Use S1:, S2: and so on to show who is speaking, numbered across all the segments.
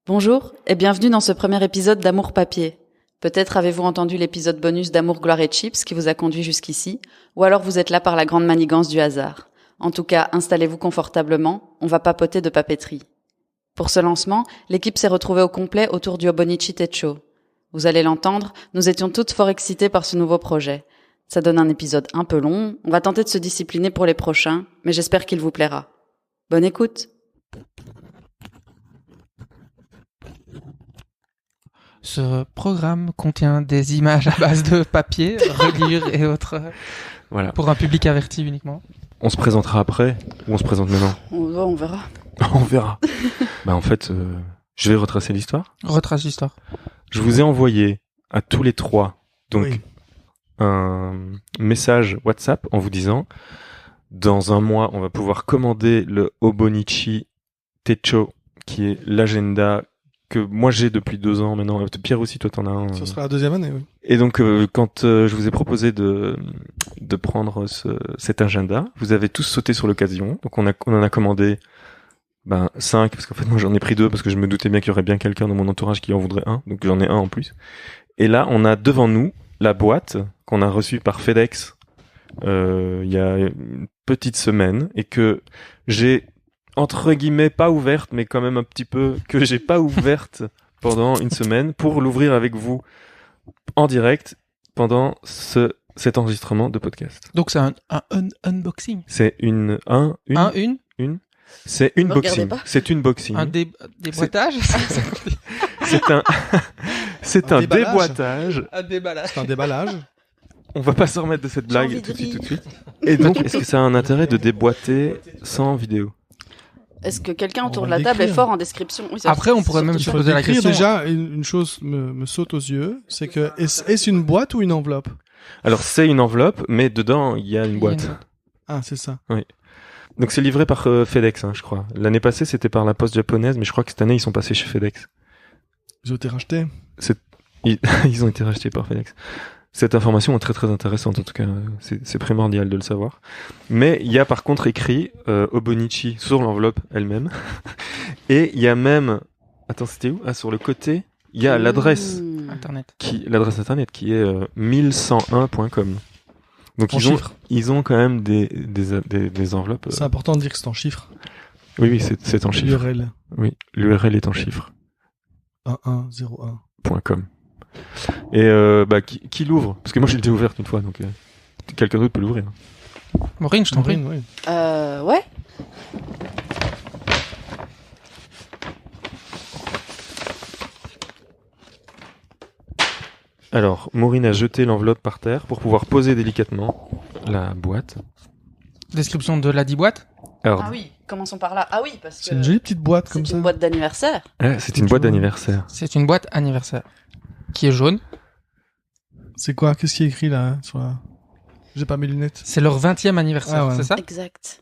S1: Bonjour et bienvenue dans ce premier épisode d'Amour Papier. Peut-être avez-vous entendu l'épisode bonus d'Amour, Gloire et Chips qui vous a conduit jusqu'ici, ou alors vous êtes là par la grande manigance du hasard. En tout cas, installez-vous confortablement, on va papoter de papeterie. Pour ce lancement, l'équipe s'est retrouvée au complet autour du Hobonichi Techo. Vous allez l'entendre, nous étions toutes fort excitées par ce nouveau projet. Ça donne un épisode un peu long, on va tenter de se discipliner pour les prochains, mais j'espère qu'il vous plaira. Bonne écoute.
S2: Ce programme contient des images à base de papier, reliures et autres,
S3: Voilà.
S2: pour un public averti uniquement.
S3: On se présentera après ou on se présente maintenant?
S1: On verra.
S3: On verra. En fait, je vais retracer l'histoire.
S2: Retrace l'histoire.
S3: Je vous ai envoyé à tous les trois un message WhatsApp en vous disant dans un mois, on va pouvoir commander le Hobonichi Techo, qui est l'agenda que moi j'ai depuis 2 ans maintenant. Pierre aussi, toi t'en as un.
S4: Ce sera la deuxième année, oui.
S3: Et donc, quand je vous ai proposé de prendre cet agenda, vous avez tous sauté sur l'occasion. Donc, on en a commandé 5, parce qu'en fait, moi, j'en ai pris 2, parce que je me doutais bien qu'il y aurait bien quelqu'un dans mon entourage qui en voudrait un. Donc, j'en ai un en plus. Et là, on a devant nous la boîte qu'on a reçue par FedEx il y a une petite semaine et que j'ai entre guillemets pas ouverte, mais quand même un petit peu, que j'ai pas ouverte pendant une semaine pour l'ouvrir avec vous en direct pendant cet enregistrement de podcast.
S2: Donc c'est un unboxing.
S3: C'est c'est une boxing. C'est une boxing.
S2: Un déboîtage.
S3: C'est un déboîtage.
S2: Un déballage.
S4: C'est un déballage.
S3: On va pas se remettre de cette blague tout de suite. Et donc, est-ce que ça a un intérêt de déboîter sans vidéo?
S1: Est-ce que quelqu'un autour
S4: On
S1: de
S4: va
S1: la table est
S4: l'écrire.
S1: fort en description? Oui,
S2: Après, on pourrait même se poser la question.
S4: Déjà, une chose me saute aux yeux, c'est que est-ce une boîte ou une enveloppe?
S3: Alors, c'est une enveloppe, mais dedans, il y a une boîte.
S4: Ah, c'est ça.
S3: Donc, c'est livré par FedEx, je crois. L'année passée, c'était par la poste japonaise, mais je crois que cette année, ils sont passés chez FedEx.
S4: Ils ont été rachetés.
S3: Ils ont été rachetés par FedEx. Cette information est très très intéressante, en tout cas, c'est primordial de le savoir. Mais il y a par contre écrit Hobonichi sur l'enveloppe elle-même. Et il y a même... Attends, c'était où? Ah, sur le côté, il y a l'adresse
S2: Internet.
S3: l'adresse internet qui est 1101.com. Donc ils ont quand même des enveloppes.
S4: C'est important de dire que c'est en chiffres.
S3: Oui, c'est en chiffres.
S4: L'URL.
S3: Oui, l'URL est en chiffres.
S4: 1101.
S3: .com. Et qui l'ouvre? Parce que moi j'ai déjà ouverte une fois, donc quelqu'un d'autre peut l'ouvrir.
S2: Maureen, je t'en prie.
S4: Oui.
S1: Ouais.
S3: Alors, Maureen a jeté l'enveloppe par terre pour pouvoir poser délicatement la boîte.
S2: Description de la boîte.
S3: Alors,
S1: Ah oui, commençons par là. Ah oui, parce que
S4: C'est une jolie petite boîte comme
S1: c'est
S4: ça.
S1: une boîte d'anniversaire.
S3: c'est une boîte d'anniversaire.
S2: C'est une boîte anniversaire qui est jaune.
S4: C'est quoi? Qu'est-ce qui est écrit là sur la... J'ai pas mes lunettes.
S2: C'est leur 20e anniversaire,
S4: Ah ouais.
S2: c'est ça?
S1: Exact.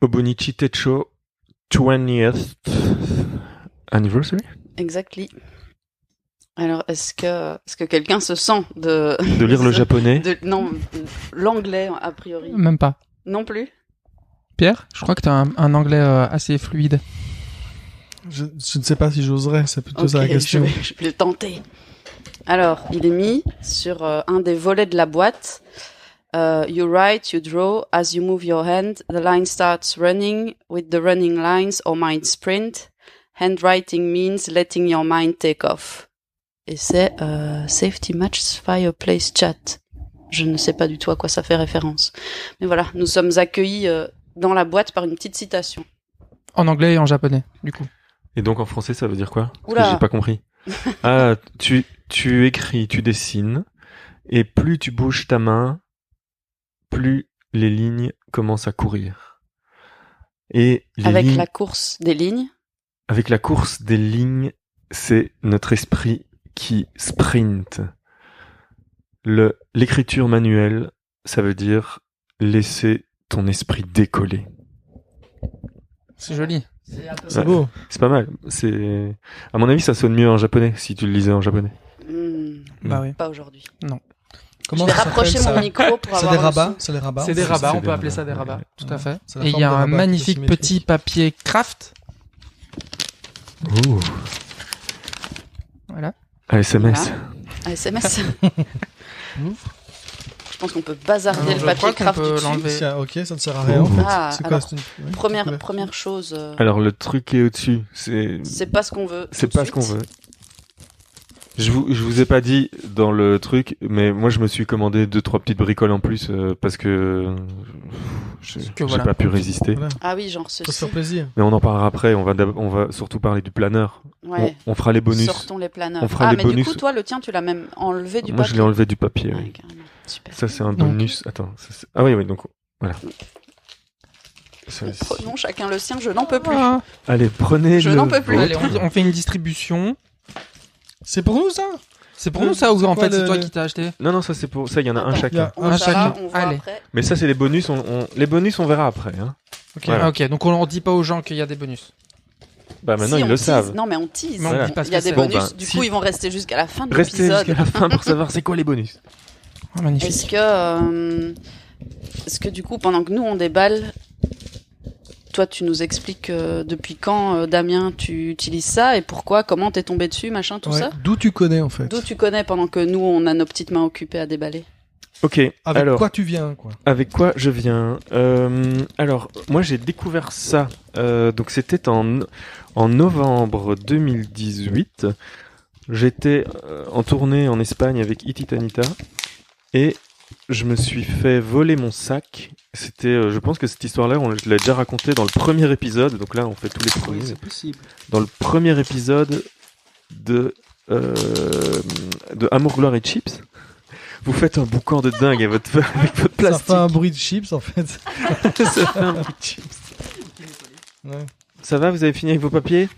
S3: Hobonichi Techo 20th anniversary.
S1: Exactly. Alors, est-ce que quelqu'un se sent de
S3: De lire le japonais.
S1: Non, l'anglais a priori.
S2: Même pas.
S1: Non plus.
S2: Pierre, je crois que t'as un anglais assez fluide.
S4: Je ne sais pas si j'oserais, c'est plutôt ça la
S1: Ok,
S4: question.
S1: je vais le tenter. Alors, il est mis sur un des volets de la boîte. You write, you draw. As you move your hand, the line starts running. With the running lines, or mind sprint. Handwriting means letting your mind take off. Et c'est Safety Match Fireplace Chat. Je ne sais pas du tout à quoi ça fait référence. Mais voilà, nous sommes accueillis dans la boîte par une petite citation.
S2: En anglais et en japonais, du coup.
S3: Et donc en français, ça veut dire quoi? Parce
S1: Oula.
S3: que j'ai pas compris. Ah, tu écris, tu dessines, et plus tu bouges ta main, plus les lignes commencent à courir. Et
S1: Avec la course des lignes.
S3: Avec la course des lignes, c'est notre esprit qui sprint. L'écriture manuelle, ça veut dire laisser ton esprit décoller.
S2: C'est joli.
S4: C'est beau.
S3: C'est pas mal. À mon avis, ça sonne mieux en japonais si tu le lisais en japonais.
S2: Bah oui.
S1: Pas aujourd'hui.
S2: Non.
S4: Comment
S1: je vais
S4: ça
S1: rapprocher
S4: s'appelle,
S1: mon
S4: ça?
S1: micro pour
S4: C'est
S1: avoir
S4: des
S1: le
S4: rabats?
S1: son.
S4: C'est des rabats?
S2: C'est des rabats,
S3: c'est
S2: on peut
S3: des
S2: appeler ça des
S3: rabats,
S2: rabats,
S3: ouais.
S2: tout à fait.
S4: C'est la
S2: Et il
S4: forme
S2: y a
S4: des
S2: un
S4: rabats qui est
S2: magnifique
S4: symétrique.
S2: petit papier craft.
S3: Ouh. À SMS.
S1: À SMS. Je pense qu'on peut bazarder le papier craft du dessus.
S2: l'enlever.
S4: Ok, ça ne sert à rien en fait.
S1: Ah,
S4: C'est
S1: alors,
S4: quoi oui,
S1: Première chose,
S3: Alors le truc qui est au-dessus, c'est
S1: pas ce qu'on veut.
S3: c'est
S1: tout de
S3: pas ce qu'on
S1: suite.
S3: veut. Je vous ai pas dit dans le truc, mais moi je me suis commandé 2-3 petites bricoles en plus parce que j'ai
S2: voilà.
S3: pas pu résister.
S4: Voilà.
S1: Ah oui, genre
S4: Faut se
S1: ceci.
S4: faire plaisir.
S3: Mais on en parlera après. On va surtout parler du planeur.
S1: Ouais.
S3: On fera les bonus.
S1: Sortons les planeurs.
S3: On fera
S1: ah,
S3: les
S1: mais
S3: bonus.
S1: du coup, toi, le tien, tu l'as même enlevé du
S3: Moi
S1: papier.
S3: je l'ai enlevé du papier.
S1: Ouais,
S3: Oui.
S1: carrément. Super.
S3: Ça c'est un
S2: Donc.
S3: bonus. Attends. Ah oui donc voilà. Ça,
S1: Bon,
S3: c'est-
S1: prenons chacun le sien, je n'en peux plus.
S2: Ah.
S3: Allez prenez.
S1: Je
S3: le
S1: n'en peux plus.
S3: vôtre.
S2: Allez, on fait une distribution.
S4: C'est pour nous ça
S2: C'est pour nous ça ou
S4: c'est
S2: en
S4: quoi
S2: fait c'est
S4: le-
S2: toi qui t'as acheté?
S3: Non ça c'est pour ça. Il y en a un
S1: Attends,
S3: chacun.
S4: il y a
S1: On
S4: un
S1: verra,
S2: chacun.
S1: on voit
S2: Allez.
S1: après.
S3: Mais ça c'est les bonus. Les bonus on verra après. Hein.
S4: Ok.
S3: Voilà.
S2: Ah, ok, donc on leur dit pas aux gens qu'il y a des bonus.
S3: Bah maintenant
S1: Si,
S3: ils
S1: on
S3: le
S1: tease.
S3: savent.
S1: Non, mais on tease.
S2: Mais on
S3: Voilà.
S2: dit pas ce
S1: Il y a
S2: que
S1: des
S2: c'est.
S3: Bon,
S1: bonus,
S3: ben,
S1: du
S3: si-
S1: coup, ils vont rester jusqu'à la fin de
S3: Restez
S1: l'épisode.
S3: jusqu'à la fin pour savoir c'est quoi les bonus.
S2: Ah, magnifique.
S1: Est-ce que du coup, pendant que nous on déballe, toi tu nous expliques depuis quand, Damien, tu utilises ça et pourquoi, comment t'es tombé dessus, machin, tout
S4: Ouais.
S1: ça.
S4: D'où tu connais en fait.
S1: D'où tu connais pendant que nous on a nos petites mains occupées à déballer.
S3: Ok.
S4: Avec
S3: alors.
S4: quoi tu viens quoi.
S3: Avec quoi je viens Alors, moi j'ai découvert ça. Donc c'était en novembre 2018. J'étais en tournée en Espagne avec Ititanita et je me suis fait voler mon sac. C'était, je pense que cette histoire-là, je l'ai déjà racontée dans le premier épisode. Donc là, on fait tous les premiers.
S4: possible.
S3: Dans le premier épisode de Amour, Gloire et Chips. Vous faites un boucan de dingue avec votre
S4: Ça
S3: plastique.
S4: fait un bruit de chips en fait.
S3: Ça fait un bruit de chips.
S4: Ouais.
S3: Ça va, vous avez fini avec vos papiers?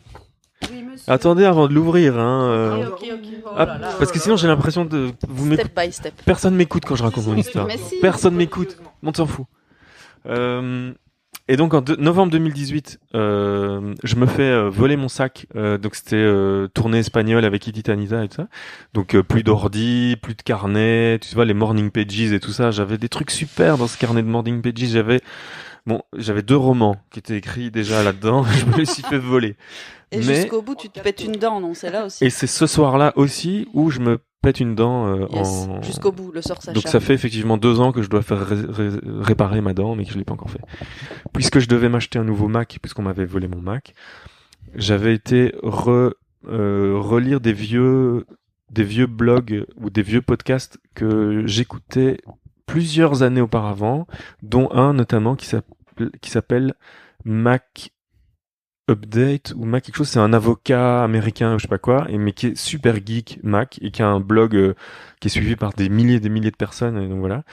S1: Oui, monsieur.
S3: Attendez avant de l'ouvrir, hein.
S1: Ok. Oh
S3: Ah,
S1: là là.
S3: parce que sinon j'ai l'impression de vous m'écoutez.
S1: Step by step.
S3: Personne m'écoute quand je raconte mon histoire.
S1: Mais si.
S3: Personne m'écoute. On s'en fout. Et donc en novembre 2018, je me fais voler mon sac. Donc c'était tournée espagnole avec Ititanita et tout ça. Donc plus d'ordi, plus de carnet. Tu vois les morning pages et tout ça. J'avais des trucs super dans ce carnet de morning pages. J'avais 2 romans qui étaient écrits déjà là-dedans. Je me les suis fait voler.
S1: Et
S3: Mais-
S1: jusqu'au bout, tu te pètes une dent, non? C'est là aussi.
S3: Et c'est ce soir-là aussi où je me pète une dent
S1: Yes.
S3: en...
S1: Jusqu'au bout, le sort s'acharne.
S3: Donc ça fait effectivement 2 ans que je dois faire réparer ma dent, mais que je l'ai pas encore fait. Puisque je devais m'acheter un nouveau Mac, puisqu'on m'avait volé mon Mac, j'avais été relire des vieux blogs ou des vieux podcasts que j'écoutais plusieurs années auparavant, dont un notamment qui s'appelle Mac Update ou Mac quelque chose. C'est un avocat américain, je sais pas quoi, mais qui est super geek Mac et qui a un blog qui est suivi par des milliers de personnes. Et donc voilà.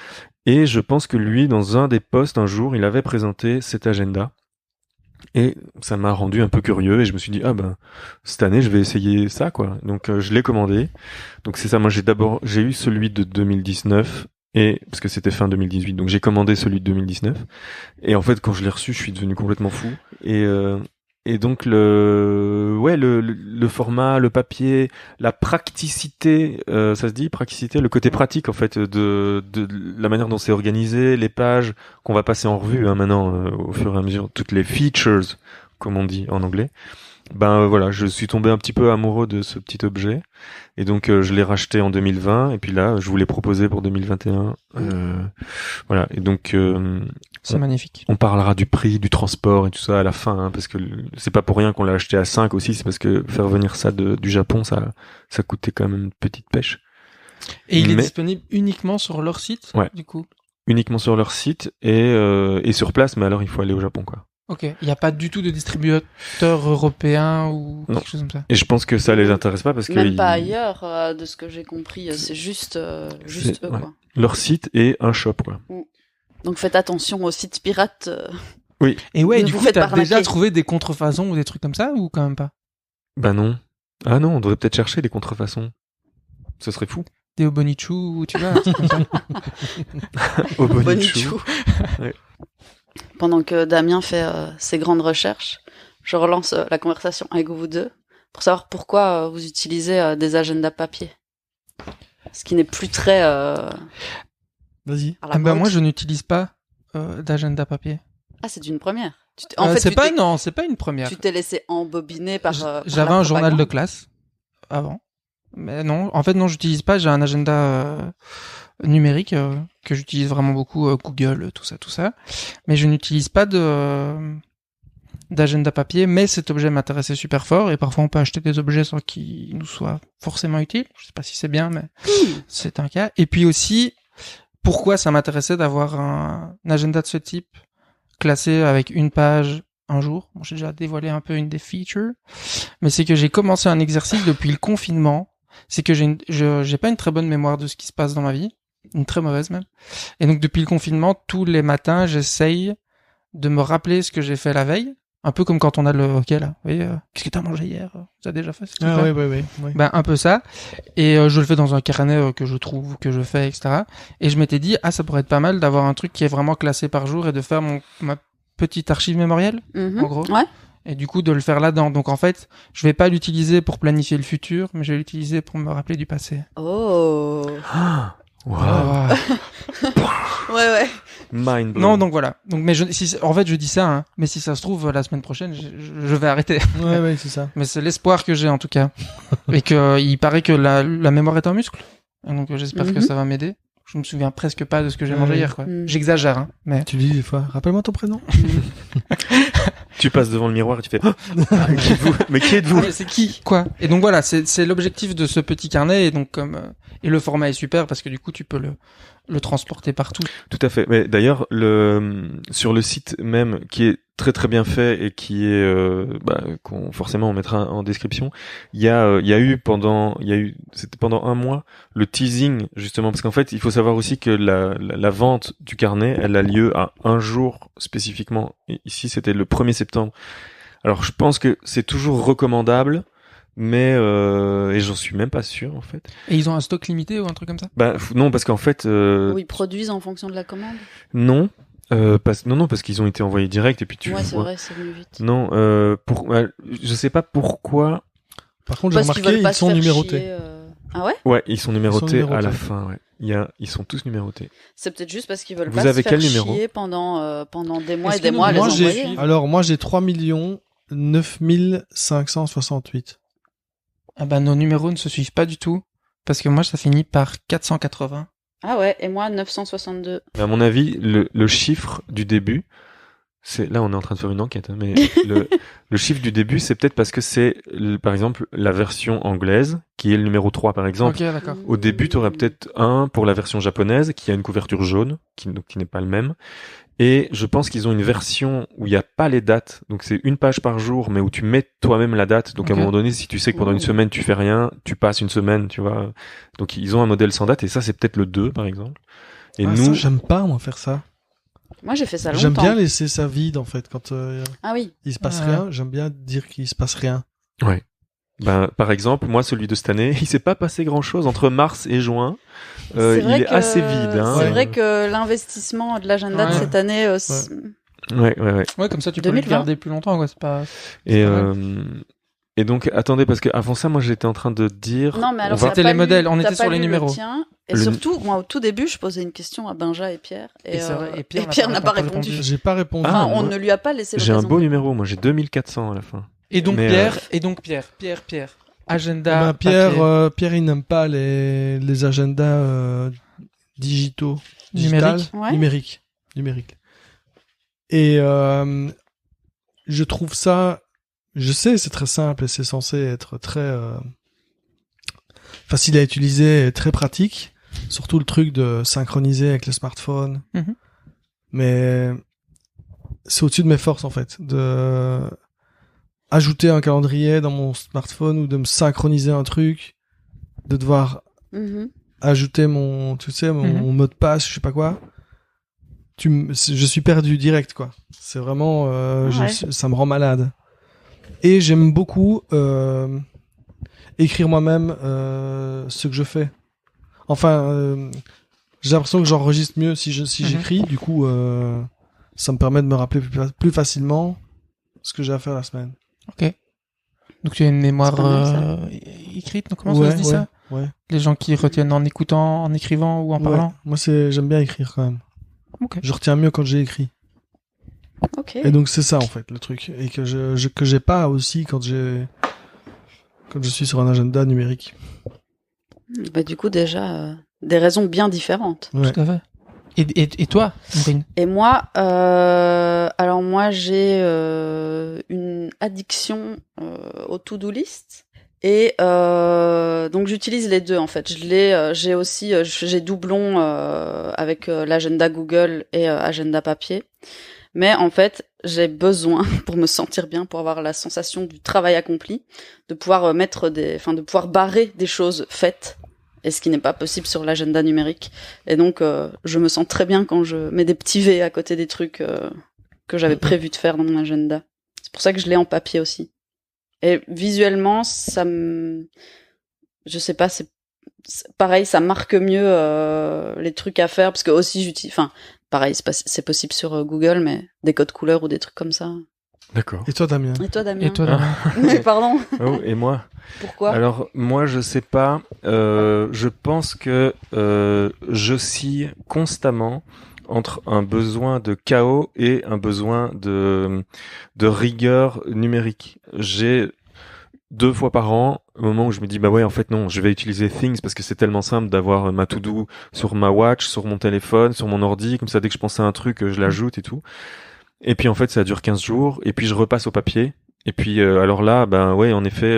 S3: Et je pense que lui, dans un des posts un jour, il avait présenté cet agenda. Et ça m'a rendu un peu curieux et je me suis dit cette année je vais essayer ça quoi. Donc je l'ai commandé. Donc c'est ça, moi j'ai eu celui de 2019 et parce que c'était fin 2018. Donc j'ai commandé celui de 2019 et en fait quand je l'ai reçu, je suis devenu complètement fou et donc le format, le papier, la praticité, ça se dit praticité, le côté pratique en fait de la manière dont c'est organisé, les pages qu'on va passer en revue maintenant au fur et à mesure, toutes les features comme on dit en anglais. Voilà, je suis tombé un petit peu amoureux de ce petit objet et donc je l'ai racheté en 2020 et puis là je vous l'ai proposé pour 2021. Voilà, et donc
S2: C'est magnifique.
S3: on parlera du prix, du transport et tout ça à la fin, hein, parce que c'est pas pour rien qu'on l'a acheté à 5 aussi, c'est parce que faire venir ça du Japon, ça coûtait quand même une petite pêche.
S2: Et il est
S3: Mais-
S2: disponible uniquement sur leur site,
S3: Ouais.
S2: du coup.
S3: Uniquement sur leur site et sur place, mais alors il faut aller au Japon, quoi.
S2: Ok. Il n'y a pas du tout de distributeur européen ou
S3: Non.
S2: quelque chose comme ça.
S3: Et je pense que ça les intéresse pas parce que
S1: Même pas ailleurs, de ce que j'ai compris. C'est juste eux,
S3: ouais.
S1: quoi.
S3: leur site est un shop, quoi.
S1: Donc faites attention aux sites pirates.
S2: Et ouais,
S1: Ne
S2: du
S1: vous
S2: coup,
S1: faites
S2: t'as
S1: pas arnaquer.
S2: déjà trouvé des contrefaçons ou des trucs comme ça ou quand même pas?
S3: Bah non. Ah non, on devrait peut-être chercher des contrefaçons. Ce serait fou.
S2: Des Obonichu ou tu vois, un truc comme ça.
S3: Au Bonichu.
S1: Bonichu.
S3: Ouais.
S1: Pendant que Damien fait ses grandes recherches, je relance la conversation avec vous deux pour savoir pourquoi vous utilisez des agendas papier. Ce qui n'est plus très
S4: Vas-y.
S1: à la
S2: Ah bah,
S1: mode.
S2: moi, je n'utilise pas d'agenda papier.
S1: Ah, c'est une première. En fait,
S2: c'est pas une première.
S1: tu t'es laissé embobiner par. par
S2: J'avais
S1: la
S2: un journal de
S1: propagande.
S2: classe avant. Mais non, en fait non, j'utilise pas. J'ai un agenda numérique que j'utilise vraiment beaucoup, Google, tout ça. Mais je n'utilise pas d'agenda papier. Mais cet objet m'intéressait super fort et parfois on peut acheter des objets sans qu'ils nous soient forcément utiles. Je sais pas si c'est bien, mais c'est un cas. Et puis aussi, pourquoi ça m'intéressait d'avoir un agenda de ce type classé avec une page un jour. Bon, j'ai déjà dévoilé un peu une des features, mais c'est que j'ai commencé un exercice depuis le confinement. C'est que j'ai pas une très bonne mémoire de ce qui se passe dans ma vie, une très mauvaise même. Et donc depuis le confinement, tous les matins, j'essaye de me rappeler ce que j'ai fait la veille, un peu comme quand on a le hockey là. Vous voyez, qu'est-ce que t'as mangé hier? Tu as déjà fait ce
S4: Ah
S2: truc-là?
S4: oui.
S2: Ben un peu ça. Et je le fais dans un carnet que je trouve, que je fais, etc. Et je m'étais dit, ça pourrait être pas mal d'avoir un truc qui est vraiment classé par jour et de faire ma petite archive mémorielle, en gros.
S1: Ouais.
S2: Et du coup, de le faire là-dedans. Donc en fait, je vais pas l'utiliser pour planifier le futur, mais je vais l'utiliser pour me rappeler du passé.
S1: Oh.
S3: Wow.
S2: Ah.
S1: Ouais.
S3: Mind blown.
S2: Non, donc voilà. Donc, mais en fait, je dis ça, hein. Mais si ça se trouve, la semaine prochaine, je vais arrêter.
S4: Ouais, c'est ça.
S2: Mais c'est l'espoir que j'ai, en tout cas. Et que, il paraît que la mémoire est un muscle. Et donc, j'espère que ça va m'aider. Je me souviens presque pas de ce que j'ai mangé hier, quoi. J'exagère, hein. Mais.
S4: Tu dis des fois, rappelle-moi ton prénom.
S3: Tu passes devant le miroir et tu fais qui êtes-vous? Mais qui êtes-vous?
S2: Mais c'est qui? Quoi? Et donc voilà, c'est l'objectif de ce petit carnet. Et donc, et le format est super parce que du coup, tu peux le transporter partout.
S3: Tout à fait. Mais d'ailleurs, sur le site même, qui est très très bien fait et qui est, forcément on mettra en description. Il y a eu c'était pendant un mois le teasing justement parce qu'en fait il faut savoir aussi que la vente du carnet, elle a lieu à un jour spécifiquement. Et ici c'était le 1er septembre. Alors je pense que c'est toujours recommandable. Mais et j'en suis même pas sûr en fait.
S2: Et ils ont un stock limité ou un truc comme ça?
S3: Non parce qu'en fait
S1: Ou ils produisent en fonction de la commande.
S3: non parce qu'ils ont été envoyés direct et puis tu
S1: ouais, c'est
S3: vois.
S1: vrai, c'est venu vite.
S3: Non je sais pas pourquoi.
S4: Par contre, j'ai remarqué ils sont numérotés.
S1: Ah ouais?
S3: Ouais, ils sont numérotés à la
S4: numérotés.
S3: fin, ouais. Ils sont tous numérotés.
S1: C'est peut-être juste parce qu'ils veulent
S3: Vous
S1: pas
S3: avez
S1: se faire
S3: quel numéro
S1: chier pendant des mois
S2: Est-ce
S1: et des
S2: que
S1: mois à les
S2: moi,
S1: envoyer.
S4: Moi j'ai 3 9 568.
S2: Ah bah, nos numéros ne se suivent pas du tout. Parce que moi, ça finit par 480.
S1: Ah ouais, et moi 962.
S3: Mais à mon avis, le chiffre du début, là on est en train de faire une enquête, hein, mais le chiffre du début, c'est peut-être parce que c'est, par exemple, la version anglaise, qui est le numéro 3 par exemple.
S2: Ok, d'accord.
S3: Au début, tu aurais peut-être un pour la version japonaise, qui a une couverture jaune, qui n'est pas le même. Et je pense qu'ils ont une version où il n'y a pas les dates. Donc c'est une page par jour, mais où tu mets toi-même la date. Donc à un moment donné, si tu sais que pendant une semaine tu fais rien, tu passes une semaine, tu vois. Donc ils ont un modèle sans date et ça c'est peut-être le 2 par exemple. Et
S4: ça,
S3: nous,
S4: j'aime pas moi faire ça.
S1: Moi j'ai fait ça longtemps.
S4: J'aime bien laisser ça vide en fait quand
S1: Ah oui.
S4: il se passe
S2: Ouais.
S4: rien. J'aime bien dire qu'il se passe rien.
S3: ouais. Par exemple, moi celui de cette année, il s'est pas passé grand-chose entre mars et juin. Il est assez vide. Hein.
S1: C'est vrai que l'investissement de l'agenda de
S2: Ouais.
S1: cette année,
S3: Ouais.
S2: Ouais, comme ça, tu peux le
S1: 2020.
S2: garder plus longtemps, quoi. C'est pas...
S3: Et donc attendez parce que avant ça, moi j'étais en train de dire.
S1: non mais alors
S3: on va-
S1: t'as
S2: C'était
S1: pas
S2: les modèles,
S1: lu-
S2: on
S1: t'as
S2: était
S1: pas
S2: sur les
S1: lu le
S2: numéros.
S1: tien. Et
S3: Le-
S1: surtout, moi au tout début, je posais une question à Benja et Pierre, et
S2: c'est vrai, et Pierre
S1: n'a pas répondu.
S2: répondu.
S4: J'ai pas répondu.
S3: Ah,
S1: Enfin, on
S3: moi,
S1: ne lui a pas laissé
S3: J'ai un
S1: l'occasion
S3: beau
S1: de-
S3: numéro, moi j'ai 2400 à la fin.
S2: Et donc,
S3: Mais,
S2: Pierre. Agenda.
S4: Pierre,
S2: papier.
S4: Pierre, il n'aime pas les agendas digitaux,
S2: Numériques.
S1: Ouais.
S4: numériques. Et je trouve ça, je sais, c'est très simple et c'est censé être très facile à utiliser et très pratique. Surtout le truc de synchroniser avec le smartphone.
S2: Mhm.
S4: Mais c'est au-dessus de mes forces en fait, de ajouter un calendrier dans mon smartphone ou de me synchroniser un truc, de devoir
S1: Mhm.
S4: ajouter mon
S2: Mhm.
S4: mot de passe, je sais pas quoi. Je suis perdu direct quoi. C'est vraiment
S1: Ouais.
S4: ça me rend malade. Et j'aime beaucoup écrire moi-même ce que je fais. Enfin j'ai l'impression que j'enregistre mieux si j'écris, du coup ça me permet de me rappeler plus facilement ce que j'ai à faire la semaine.
S2: Ok. Donc, tu as une mémoire
S1: C'est pas mal,
S2: écrite, donc comment ça se dit ça?
S4: Ouais.
S2: Les gens qui retiennent en écoutant, en écrivant ou en parlant?
S4: Ouais. Moi j'aime bien écrire quand même.
S2: Ok.
S4: Je retiens mieux quand j'ai écrit.
S1: Ok.
S4: Et donc c'est ça en fait le truc et que j'ai pas aussi quand je suis sur un agenda numérique.
S1: Bah, du coup, déjà, des raisons bien différentes.
S4: Ouais.
S2: Tout à fait. Et toi, Maureen?
S1: Et moi, alors moi, j'ai une addiction aux to-do list. Et donc j'utilise les deux en fait. J'ai aussi j'ai doublon avec l'agenda Google et agenda papier. Mais en fait, j'ai besoin pour me sentir bien, pour avoir la sensation du travail accompli, de pouvoir de pouvoir barrer des choses faites. Et ce qui n'est pas possible sur l'agenda numérique. Et donc je me sens très bien quand je mets des petits V à côté des trucs que j'avais prévu de faire dans mon agenda. C'est pour ça que je l'ai en papier aussi. Et visuellement, je sais pas, c'est pareil, ça marque mieux les trucs à faire parce que aussi pareil, c'est possible sur Google, mais des codes couleurs ou des trucs comme ça.
S3: D'accord.
S4: Et toi, Damien?
S1: Et toi, Damien?
S2: Et toi, Damien?
S1: Mais pardon.
S3: Oh, et moi?
S1: Pourquoi?
S3: Alors, moi, je sais pas. Je pense que j'oscille constamment entre un besoin de chaos et un besoin de rigueur numérique. J'ai 2 fois par an, au moment où je me dis, bah ouais, en fait, non, je vais utiliser Things parce que c'est tellement simple d'avoir ma to-do sur ma watch, sur mon téléphone, sur mon ordi, comme ça, dès que je pense à un truc, je l'ajoute et tout. Et puis, en fait, ça dure 15 jours, et puis je repasse au papier. Et puis, alors là, ben ouais, en effet,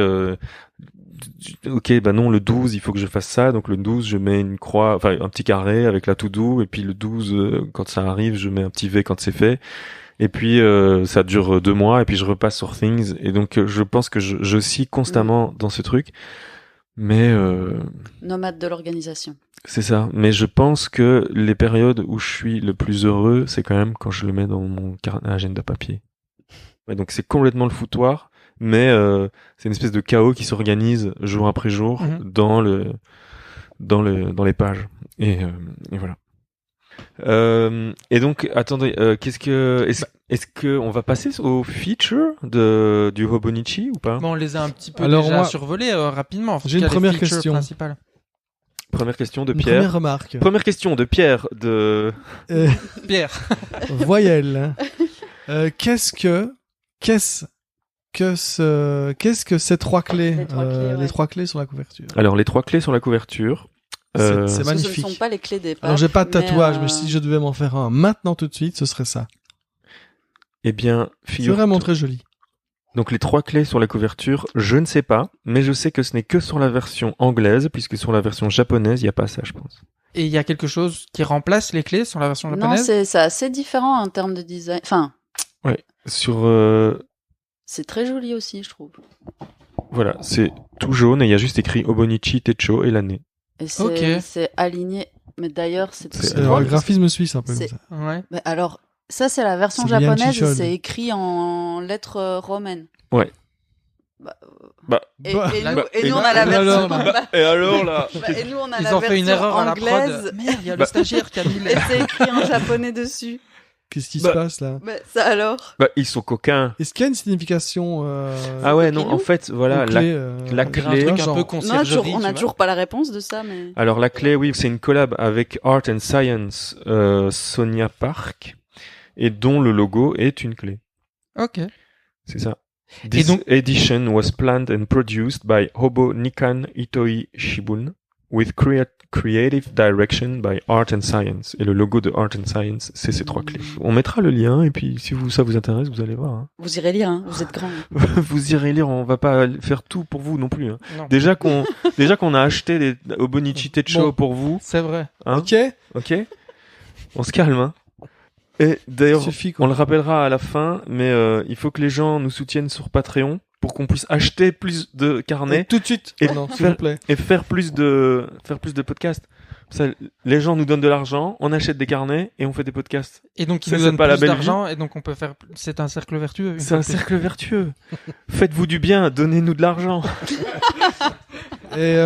S3: ok, bah non, le 12, il faut que je fasse ça. Donc le 12, je mets une croix, enfin un petit carré avec la to-do. Et puis le 12, quand ça arrive, je mets un petit V quand c'est fait. Et puis ça dure 2 mois. Et puis je repasse sur Things. Et donc je pense que je scie constamment dans ce truc. Mais
S1: Nomade de l'organisation.
S3: c'est ça. Mais je pense que les périodes où je suis le plus heureux, c'est quand même quand je le mets dans mon agenda papier. Ouais, donc c'est complètement le foutoir. Mais c'est une espèce de chaos qui s'organise jour après jour dans les pages et voilà. Et donc attendez, est-ce que on va passer au feature du Hobonichi ou pas?
S2: Bon, on les a un petit peu
S4: Alors,
S2: déjà
S4: moi,
S2: survolés rapidement. En
S4: j'ai une
S2: tout cas, les
S4: première
S2: features
S4: question.
S2: principales.
S3: Première question de
S4: Une
S3: Pierre.
S4: première remarque.
S3: Première question de Pierre de
S2: Pierre.
S4: Voyelle. Qu'est-ce que ces 3 clés,
S1: Les 3 clés, ouais.
S4: les 3 clés sur la couverture?
S3: Alors les 3 clés sur la couverture.
S4: C'est
S1: Parce que
S4: magnifique.
S1: ce ne sont pas les clés des pages.
S4: Alors j'ai pas de tatouage, mais
S1: mais
S4: si je devais m'en faire un maintenant tout de suite, ce serait ça.
S3: Eh bien,
S4: C'est vraiment très joli.
S3: Donc les 3 clés sur la couverture, je ne sais pas, mais je sais que ce n'est que sur la version anglaise, puisque sur la version japonaise, il n'y a pas ça, je pense.
S2: Et il y a quelque chose qui remplace les clés sur la version
S1: non,
S2: japonaise?
S1: c'est assez différent en termes de design. Enfin,
S3: Sur
S1: c'est très joli aussi, je trouve.
S3: voilà, c'est tout jaune et il y a juste écrit Hobonichi Techo et l'année.
S1: Et c'est
S2: Ok.
S1: c'est aligné. Mais d'ailleurs, c'est
S3: C'est-
S1: drôle
S4: Le
S1: parce que-
S4: graphisme suisse un peu comme
S1: c'est-
S4: ça.
S2: Ouais.
S1: Mais alors, ça, c'est la version
S4: C'est Liam
S1: japonaise
S4: Chichol.
S1: et c'est écrit en lettres romaines.
S3: Ouais. Bah,
S1: Et,
S4: Bah,
S1: et
S3: bah,
S1: nous, et
S3: et
S1: nous, on
S3: bah,
S1: a la
S4: et
S1: version.
S4: alors, là
S1: bah,
S3: et alors là
S1: et nous, on a
S2: Ils
S1: la
S2: ont fait une
S1: version
S2: erreur à la
S1: anglaise.
S2: prod. Merde, il y a le
S3: Bah.
S2: stagiaire qui a mis
S1: Et c'est écrit en japonais dessus.
S4: Qu'est-ce qui
S3: Bah.
S4: se passe là?
S1: Mais ça alors?
S3: Bah, ils sont coquins.
S4: Est-ce qu'il y a une signification
S3: Ah ouais, non,
S1: Coquinou
S3: en fait, voilà,
S4: aux clés,
S3: la
S2: On dirait
S3: clé-
S2: un truc un
S4: genre.
S2: peu
S1: On a
S2: conciergerie.
S1: toujours,
S2: tu
S1: on a
S2: vois.
S1: toujours pas la réponse de ça, mais.
S3: Alors la clé, oui, c'est une collab avec Art and Science Sonia Park, et dont le logo est une clé.
S2: Ok.
S3: C'est ça.
S2: Et
S3: This
S2: donc-
S3: edition was planned and produced by Hobo Nikan Itoi Shibun, with creative direction by Art and Science. Et le logo de Art and Science, c'est ces 3 clés. On mettra le lien, et puis si ça vous intéresse, vous allez voir. Hein.
S1: Vous irez lire, hein. Vous êtes grand.
S3: Vous irez lire, on va pas faire tout pour vous non plus. Hein.
S2: Non.
S3: Déjà qu'on a acheté des Hobonichi Techo
S4: Bon.
S3: pour vous,
S2: C'est vrai.
S3: hein,
S4: Ok.
S3: ok. On se calme, hein. Et d'ailleurs,
S4: Suffit, quoi.
S3: on le rappellera à la fin, mais il faut que les gens nous soutiennent sur Patreon pour qu'on puisse acheter plus de carnets
S4: Tout de suite.
S3: Et
S4: Maintenant, s'il
S3: faire-
S4: vous plaît.
S3: et faire plus de podcasts. Ça, les gens nous donnent de l'argent, on achète des carnets et on fait des podcasts.
S2: Et donc, ils
S3: Ça,
S2: nous
S3: c'est
S2: donnent
S3: pas la
S2: plus
S3: belle
S2: d'argent, et donc on peut faire. C'est un cercle vertueux. une
S3: C'est un
S2: fois de plus.
S3: cercle vertueux. Faites-vous du bien, donnez-nous de l'argent.
S4: Et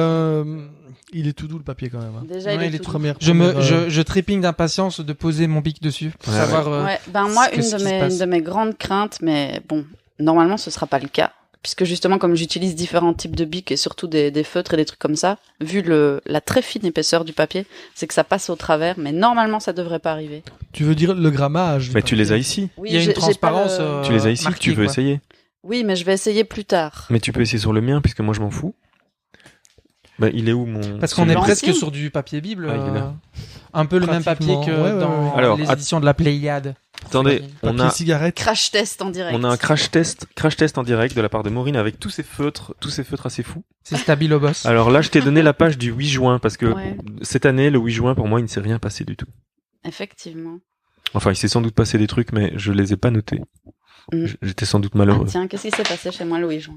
S4: il est tout doux le papier quand même. Hein.
S1: Déjà,
S2: Ouais,
S1: il est
S2: il est
S1: tout
S4: Première,
S2: Je
S4: première,
S2: je trépigne d'impatience de poser mon bic dessus pour
S3: Ouais,
S2: savoir.
S1: Ouais, ben moi,
S2: qu'est-ce qui se
S1: une
S2: passe.
S1: de mes grandes craintes, mais bon, normalement, ce sera pas le cas. Puisque justement, comme j'utilise différents types de bics et surtout des feutres et des trucs comme ça, vu la très fine épaisseur du papier, c'est que ça passe au travers, mais normalement, ça devrait pas arriver.
S4: Tu veux dire le grammage? du
S3: Mais tu les
S4: papier.
S3: as ici.
S1: Oui,
S2: Il y a une
S1: j'ai pas
S2: transparence.
S1: le-
S3: Tu les as ici,
S2: marqué,
S3: tu veux
S2: quoi.
S3: essayer.
S1: Oui, mais je vais essayer plus tard.
S3: Mais tu peux essayer sur le mien, puisque moi je m'en fous. Bah, il est où mon...
S2: Parce qu'on est
S1: l'ancien.
S2: presque sur du papier Bible.
S3: Ah, il est là.
S2: Un peu le même papier
S4: Pratiquement,
S2: que
S4: ouais,
S2: dans
S4: ouais.
S3: Alors,
S2: les éditions de la Pléiade.
S3: Attendez, on
S4: Papier
S3: a...
S4: cigarette.
S1: Crash test en direct.
S3: On a un crash test en direct de la part de Maureen avec tous ces feutres assez fous.
S2: C'est Stabilo Boss.
S3: Alors là, je t'ai donné la page du 8 juin parce que
S1: Ouais.
S3: cette année, le 8 juin, pour moi, il ne s'est rien passé du tout.
S1: Effectivement.
S3: Enfin, il s'est sans doute passé des trucs, mais je les ai pas notés.
S1: Mm.
S3: J'étais sans doute
S1: Ah,
S3: malheureux.
S1: tiens, qu'est-ce qui s'est passé chez moi, Louis Juin?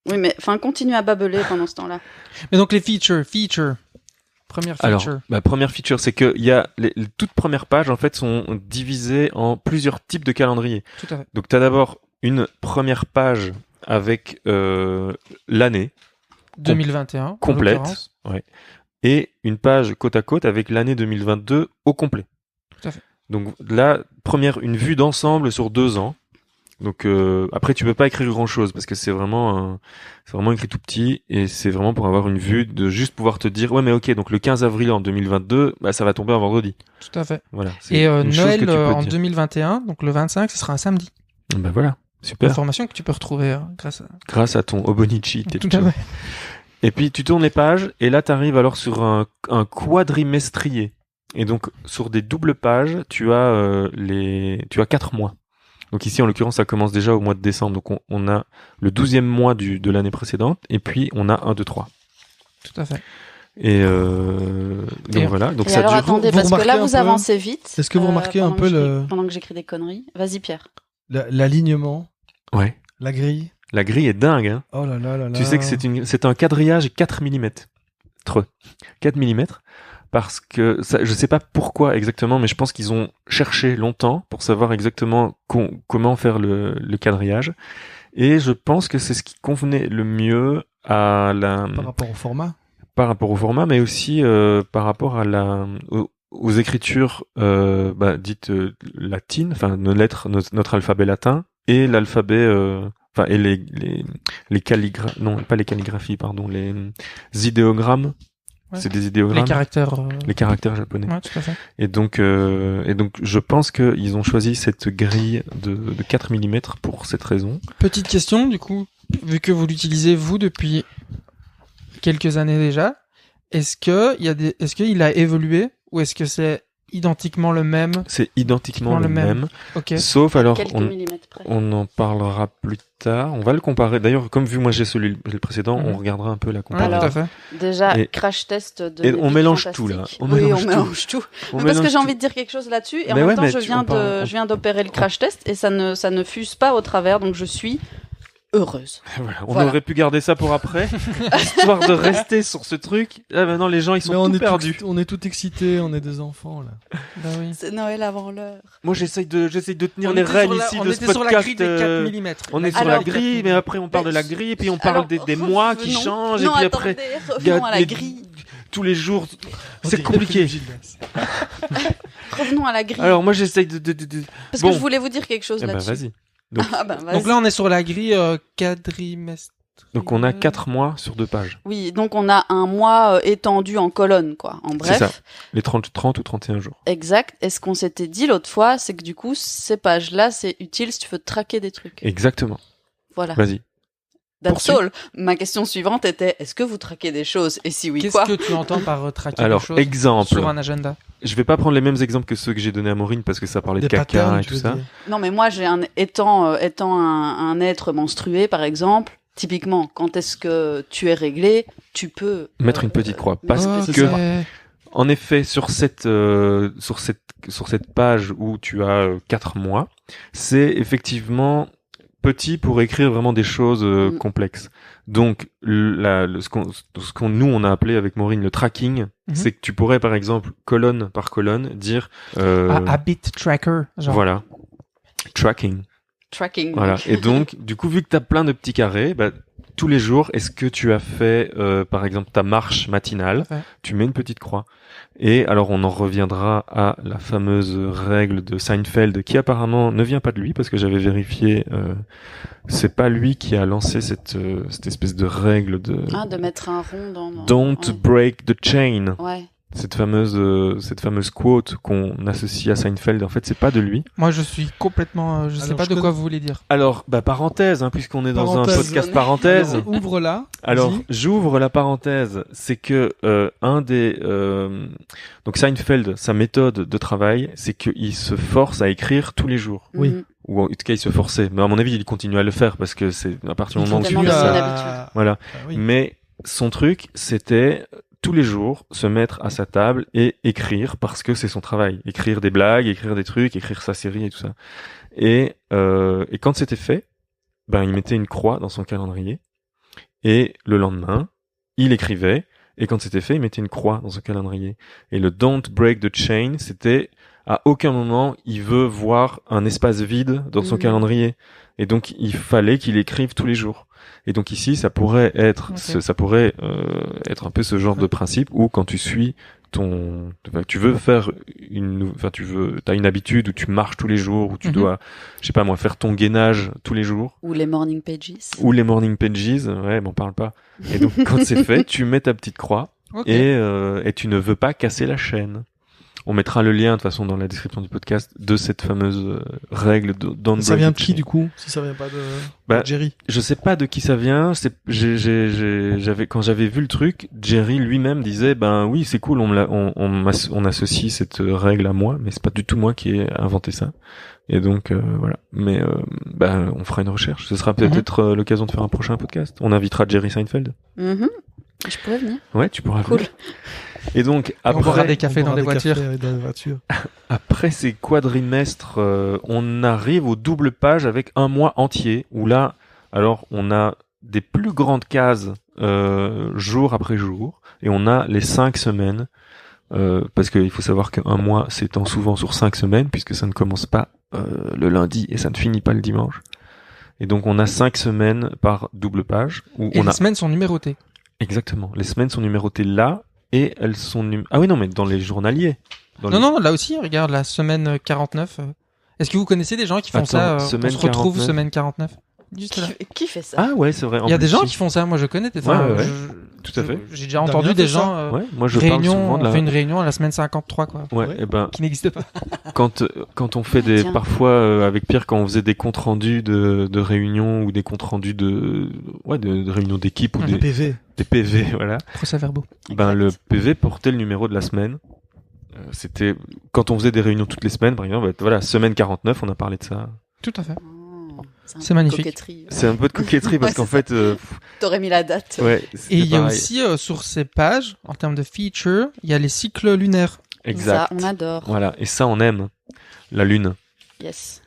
S1: Oui, mais enfin, continue à babeler pendant ce temps-là.
S2: Mais donc les features. Première
S3: Alors,
S2: feature.
S3: première feature, c'est que il y a les toutes premières pages en fait sont divisées en plusieurs types de calendriers.
S2: Tout à fait.
S3: Donc, tu as d'abord une première page avec l'année
S2: 2021. en
S3: complète,
S2: l'occurrence.
S3: ouais, et une page côte à côte avec l'année 2022 au complet.
S2: Tout à fait.
S3: Donc là, une vue d'ensemble sur 2 ans. Donc après, tu peux pas écrire grand chose parce que c'est vraiment écrit tout petit et c'est vraiment pour avoir une vue de juste pouvoir te dire ouais mais ok donc le 15 avril en 2022 bah ça va tomber un vendredi.
S2: Tout à fait.
S3: Voilà. C'est
S2: Et
S3: une chose
S2: Noël
S3: que tu peux
S2: en
S3: dire.
S2: 2021, donc le 25, ce sera un samedi.
S3: Ben voilà, super.
S2: Information que tu peux retrouver
S3: Grâce à ton Obonichi.
S2: Tout à fait.
S3: Et puis tu tournes les pages et là t'arrives alors sur un quadrimestrier. Et donc sur des doubles pages, tu as 4 mois. Donc ici en l'occurrence ça commence déjà au mois de décembre. Donc on a le 12e mois de l'année précédente et puis on a 1, 2, 3.
S2: Tout à fait.
S3: Et donc
S2: Et-
S3: voilà. Donc
S1: Et
S3: ça
S1: alors,
S3: dure.
S1: attendez,
S4: vous
S1: parce que
S4: remarquez
S1: là,
S4: un
S1: vous
S4: peu-
S1: avancez vite.
S4: Est-ce que vous remarquez un
S1: pendant
S4: peu
S1: que
S4: le-
S1: pendant que j'écris des conneries. Vas-y, Pierre.
S4: L'alignement,
S3: Ouais.
S4: la grille.
S3: La grille est dingue. Hein.
S4: Oh là là là là.
S3: Tu sais que c'est un quadrillage 4 mm. 4 mm. Parce que ça, je sais pas pourquoi exactement, mais je pense qu'ils ont cherché longtemps pour savoir exactement comment faire le quadrillage. Et je pense que c'est ce qui convenait le mieux à
S4: Par rapport au format.
S3: par rapport au format, mais aussi par rapport à aux écritures dites latines, enfin nos lettres, notre alphabet latin et l'alphabet, et les calligraphies, non pas les calligraphies, pardon, les idéogrammes.
S2: Ouais.
S3: C'est des idéogrammes.
S2: Les caractères.
S3: Japonais.
S2: Ouais, tout à fait.
S3: Et donc, je pense qu'ils ont choisi cette grille de 4 mm pour cette raison.
S2: Petite question, du coup, vu que vous l'utilisez vous depuis quelques années déjà, est-ce qu'il a évolué ou est-ce que c'est identiquement le même?
S3: C'est identiquement le même.
S2: Ok.
S3: Sauf alors,
S1: Quelques millimètres près.
S3: on en parlera plus tard. On va le comparer. D'ailleurs, comme vu moi j'ai le précédent,
S2: Mhm.
S3: on regardera un peu la
S2: Ouais,
S3: comparaison.
S2: tout à fait.
S1: Déjà,
S3: Et-
S1: crash test de
S3: et on
S1: l'épique
S3: mélange
S1: fantastique.
S3: tout, là. On
S1: Oui,
S3: mélange
S1: on mélange tout.
S3: On
S1: Mais parce que
S3: mélange
S1: j'ai
S3: tout.
S1: envie de dire quelque chose là-dessus et en
S3: Mais
S1: même
S3: ouais,
S1: temps
S3: mais
S1: je
S3: on
S1: viens d'opérer le crash test et ça ne fuse pas au travers donc je suis heureuse.
S3: Voilà. On
S1: Voilà.
S3: aurait pu garder ça pour après, histoire de rester sur ce truc. Ah, maintenant les gens ils sont
S4: Mais on
S3: tout
S4: est
S3: perdus.
S4: on est tout excités, on est des enfants là.
S2: Bah oui.
S1: C'est Noël avant l'heure.
S3: Moi j'essaye de tenir
S2: On
S3: les
S2: était
S3: règles
S2: sur la-
S3: ici
S2: on
S3: de
S2: était
S3: ce
S2: sur la
S3: podcast.
S2: grille des 4 mm.
S3: On est sur
S1: Alors-
S3: la grille, mais après on parle de la
S1: Mais-
S3: grille, et puis on parle
S1: Alors,
S3: des mois qui
S1: revenons-
S3: changent,
S1: non,
S3: et puis
S1: attendez,
S3: après
S1: revenons à la
S3: les-
S1: grille.
S3: tous les jours.
S4: On
S3: C'est
S4: dirait
S3: compliqué.
S4: Philippe Gildas.
S1: Revenons à la grille.
S3: Alors moi j'essaye de...
S1: Parce
S3: bon.
S1: que je voulais vous dire quelque chose
S3: Eh ben
S1: là-dessus.
S3: vas-y.
S1: Ah ben, vas-y.
S2: Donc là, on est sur la grille quadrimestrielle.
S3: Donc on a 4 mois sur 2 pages.
S1: Oui, donc on a un mois étendu en colonne, quoi. En
S3: C'est ça.
S1: bref.
S3: Les 30 ou 31 jours.
S1: Exact. Et ce qu'on s'était dit l'autre fois, c'est que du coup, ces pages-là, c'est utile si tu veux traquer des trucs.
S3: Exactement.
S1: Voilà.
S3: Vas-y.
S1: That's
S3: poursuis.
S1: all. Ma question suivante était, est-ce que vous traquez des choses? Et si oui,
S2: Qu'est-ce
S1: quoi?
S2: que tu entends par traquer
S3: Alors,
S2: quelque chose
S3: exemple.
S2: sur un agenda?
S3: Je vais pas prendre les mêmes exemples que ceux que j'ai donnés à Maureen parce que ça parlait de
S4: Des
S3: caca
S4: patterns,
S3: et
S4: tu
S3: tout
S4: veux
S3: ça.
S4: dire.
S1: Non, mais moi, étant un être menstrué, par exemple, typiquement, quand est-ce que tu es réglé, tu peux
S3: Mettre une petite croix. Parce
S2: Ok.
S3: que, en effet, sur cette page où tu as 4 mois, c'est effectivement petit pour écrire vraiment des choses
S1: Mm.
S3: complexes. Donc, ce qu'on nous on a appelé avec Maureen le tracking,
S2: Mhm.
S3: c'est que tu pourrais par exemple colonne par colonne dire
S2: Habit tracker, genre.
S3: voilà tracking.
S1: tracking.
S3: Voilà. Et donc, du coup, vu que tu as plein de petits carrés, bah, tous les jours, est-ce que tu as fait, par exemple, ta marche matinale?
S2: Ouais.
S3: Tu mets une petite croix. Et alors, on en reviendra à la fameuse règle de Seinfeld, qui apparemment ne vient pas de lui, parce que j'avais vérifié, c'est pas lui qui a lancé cette espèce de règle de
S1: Ah, de mettre un rond dans...
S3: Don't
S1: ouais.
S3: break the chain.
S1: Ouais.
S3: cette fameuse quote qu'on associe à Seinfeld, en fait, c'est pas de lui.
S2: Moi, je suis complètement, je sais
S4: Alors,
S2: pas
S4: je
S2: de quoi
S4: connais-
S2: vous voulez dire.
S3: Alors, puisqu'on est dans
S4: Parenthèse.
S3: un podcast parenthèse.
S4: Alors, ouvre-la.
S3: Alors,
S4: Vas-y.
S3: j'ouvre la parenthèse. C'est que donc Seinfeld, sa méthode de travail, c'est qu'il se force à écrire tous les jours,
S4: Oui.
S1: Mhm.
S3: ou en tout cas il se forçait. Mais à mon avis, il continue à le faire parce que c'est à partir du moment où tu
S1: Tellement
S3: fais
S1: de
S3: ça.
S1: bonne habitude.
S3: Voilà.
S4: Ah oui.
S3: Mais son truc, c'était tous les jours se mettre à sa table et écrire parce que c'est son travail. Écrire des blagues, écrire des trucs, écrire sa série et tout ça. Et quand c'était fait, ben il mettait une croix dans son calendrier. Et le lendemain, il écrivait. Et quand c'était fait, il mettait une croix dans son calendrier. Et le don't break the chain, c'était à aucun moment il veut voir un espace vide dans son
S1: Mhm.
S3: calendrier. Et donc il fallait qu'il écrive tous les jours. Et donc ici, ça pourrait être,
S2: Ok.
S3: ça pourrait être un peu ce genre de principe où quand tu suis tu veux faire t'as une habitude où tu marches tous les jours, où tu
S2: Mhm.
S3: dois, je sais pas moi, faire ton gainage tous les jours.
S1: Ou les morning pages.
S3: Ou les morning pages, ouais, m'en parle pas. Et donc, quand c'est fait, tu mets ta petite croix
S2: Ok.
S3: et tu ne veux pas casser la chaîne. On mettra le lien, de toute façon, dans la description du podcast, de cette fameuse règle de don't
S4: Ça
S3: break
S4: vient
S3: the
S4: de qui,
S3: chain.
S4: du coup? Si ça vient pas de
S3: Bah,
S4: Jerry.
S3: Je sais pas de qui ça vient. Quand j'avais vu le truc, Jerry lui-même disait, ben oui, c'est cool, on associe cette règle à moi, mais c'est pas du tout moi qui ai inventé ça. Et donc, voilà. Mais, on fera une recherche. Ce sera peut-être l'occasion de faire un prochain podcast. On invitera Jerry Seinfeld.
S1: Mhm. Je pourrais venir.
S3: Ouais, tu pourras
S1: Cool.
S3: venir. Et donc,
S2: On boira
S3: après,
S2: des cafés
S4: On
S2: dans
S4: boira
S2: des voitures.
S4: cafés dans les voitures.
S3: après ces quadrimestres, on arrive aux doubles pages avec un mois entier où là, alors, on a des plus grandes cases jour après jour et on a les 5 semaines parce qu'il faut savoir qu'un mois s'étend souvent sur 5 semaines puisque ça ne commence pas le lundi et ça ne finit pas le dimanche. Et donc, on a 5 semaines par double page où
S2: Et
S3: on
S2: les
S3: a
S2: semaines sont numérotées.
S3: exactement. Les semaines sont numérotées là et elles sont ah oui non mais dans les journaliers. Dans
S2: Non,
S3: les-
S2: non, là aussi, regarde la semaine 49. Est-ce que vous connaissez des gens qui font
S3: Attends,
S2: ça on
S3: semaine
S2: se retrouve
S3: 49.
S2: semaine 49. Juste là.
S1: Qui fait ça?
S3: Ah ouais, c'est vrai.
S2: Il y a des gens qui font ça, moi je connais.
S3: Ouais. Tout à fait.
S2: J'ai déjà entendu
S4: Damien
S2: des
S4: fait ça.
S2: gens.
S3: Ouais, moi je parle
S2: Réunion,
S3: souvent de
S2: on
S3: la
S2: fait une réunion à la semaine 53, quoi.
S3: Ouais,
S4: Ouais.
S3: et ben
S2: Qui n'existe pas.
S3: quand on fait des
S1: Tiens.
S3: parfois avec Pierre quand on faisait des comptes rendus de réunions ou des comptes rendus de réunions d'équipe ou
S2: Mhm.
S3: des
S4: PV.
S3: PV voilà.
S2: Procès-verbaux.
S3: Ben le
S1: Exact.
S3: PV portait le numéro de la semaine. C'était quand on faisait des réunions toutes les semaines par exemple, voilà, semaine 49, on a parlé de ça.
S2: Tout à fait.
S1: Oh, un
S2: C'est
S1: peu de
S2: magnifique.
S1: coquetterie.
S3: C'est un peu de coquetterie parce
S1: Ouais,
S3: qu'en
S1: c'est
S3: fait
S1: T'aurais mis la date.
S3: ouais,
S2: Et
S3: c'était
S2: il y a
S3: pareil.
S2: aussi sur ces pages, en termes de feature, il y a les cycles lunaires.
S3: Exact.
S1: Ça, on adore.
S3: Voilà, et ça on aime la lune.
S1: Yes.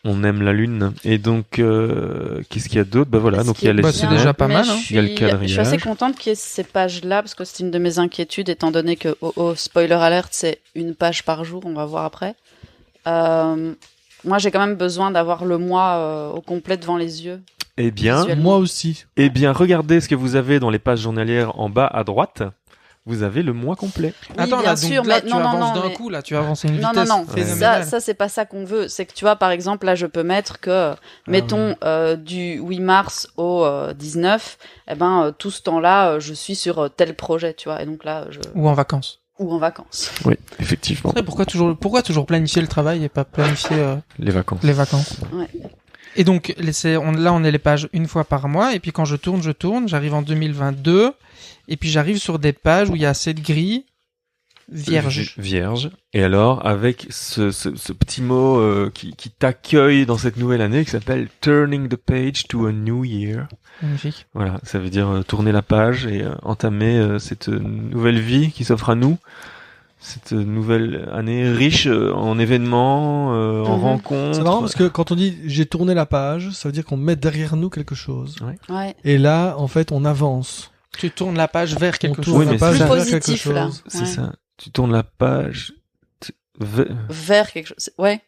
S3: On aime la lune. Et donc, qu'est-ce qu'il y a d'autre? Bah voilà,
S1: Ce
S3: donc
S1: qui
S3: il y a
S1: est
S3: les
S2: Bah, c'est
S3: semaines.
S2: déjà pas
S1: Mais
S2: mal,
S1: je
S2: hein.
S1: suis-
S3: Il y a le
S1: Je suis assez
S3: quadrillage.
S1: contente qu'il y ait ces pages-là, parce que c'est une de mes inquiétudes, étant donné que, spoiler alert, c'est une page par jour, on va voir après. Moi, j'ai quand même besoin d'avoir le mois au complet devant les yeux.
S3: Eh bien,
S1: Visuellement.
S4: Moi aussi.
S3: regardez ce que vous avez dans les pages journalières en bas à droite. Vous avez le mois complet.
S1: Oui,
S2: Attends,
S1: bien
S2: là,
S1: sûr,
S2: donc là,
S1: mais
S2: tu avances d'un
S1: mais-
S2: coup, là, tu avances à une
S1: Non,
S2: vitesse
S1: non, non,
S2: phénoménale.
S1: ça c'est pas ça qu'on veut. C'est que tu vois, par exemple, là, je peux mettre que, mettons, du 8 mars au 19, tout ce temps-là, je suis sur tel projet, tu vois. Et donc là,
S2: Ou en vacances.
S1: ou en vacances.
S3: Oui, effectivement.
S2: Après, pourquoi toujours planifier le travail et pas planifier
S3: Les vacances.
S2: les vacances?
S1: Ouais.
S2: Et donc, là, on est les pages une fois par mois. Et puis, quand je tourne, j'arrive en 2022. Et puis, j'arrive sur des pages où il y a assez de gris vierge.
S3: Vierge. Et alors, avec ce petit mot qui t'accueille dans cette nouvelle année qui s'appelle Turning the page to a new year.
S2: Magnifique.
S3: Voilà, ça veut dire tourner la page et entamer cette nouvelle vie qui s'offre à nous. Cette nouvelle année riche en événements, en
S1: Mhm.
S3: rencontres.
S4: C'est marrant parce que quand on dit j'ai tourné la page, ça veut dire qu'on met derrière nous quelque chose.
S1: Ouais.
S4: Et là, en fait, on avance.
S2: Tu tournes la page vers quelque
S4: On
S2: chose.
S4: tourne
S3: Oui,
S4: la
S3: mais
S4: page
S3: c'est
S4: vers
S1: ça.
S4: quelque
S1: Positif, là.
S4: chose.
S3: C'est
S1: Ouais.
S3: ça. Tu tournes la page.
S1: Vers quelque chose. Ouais.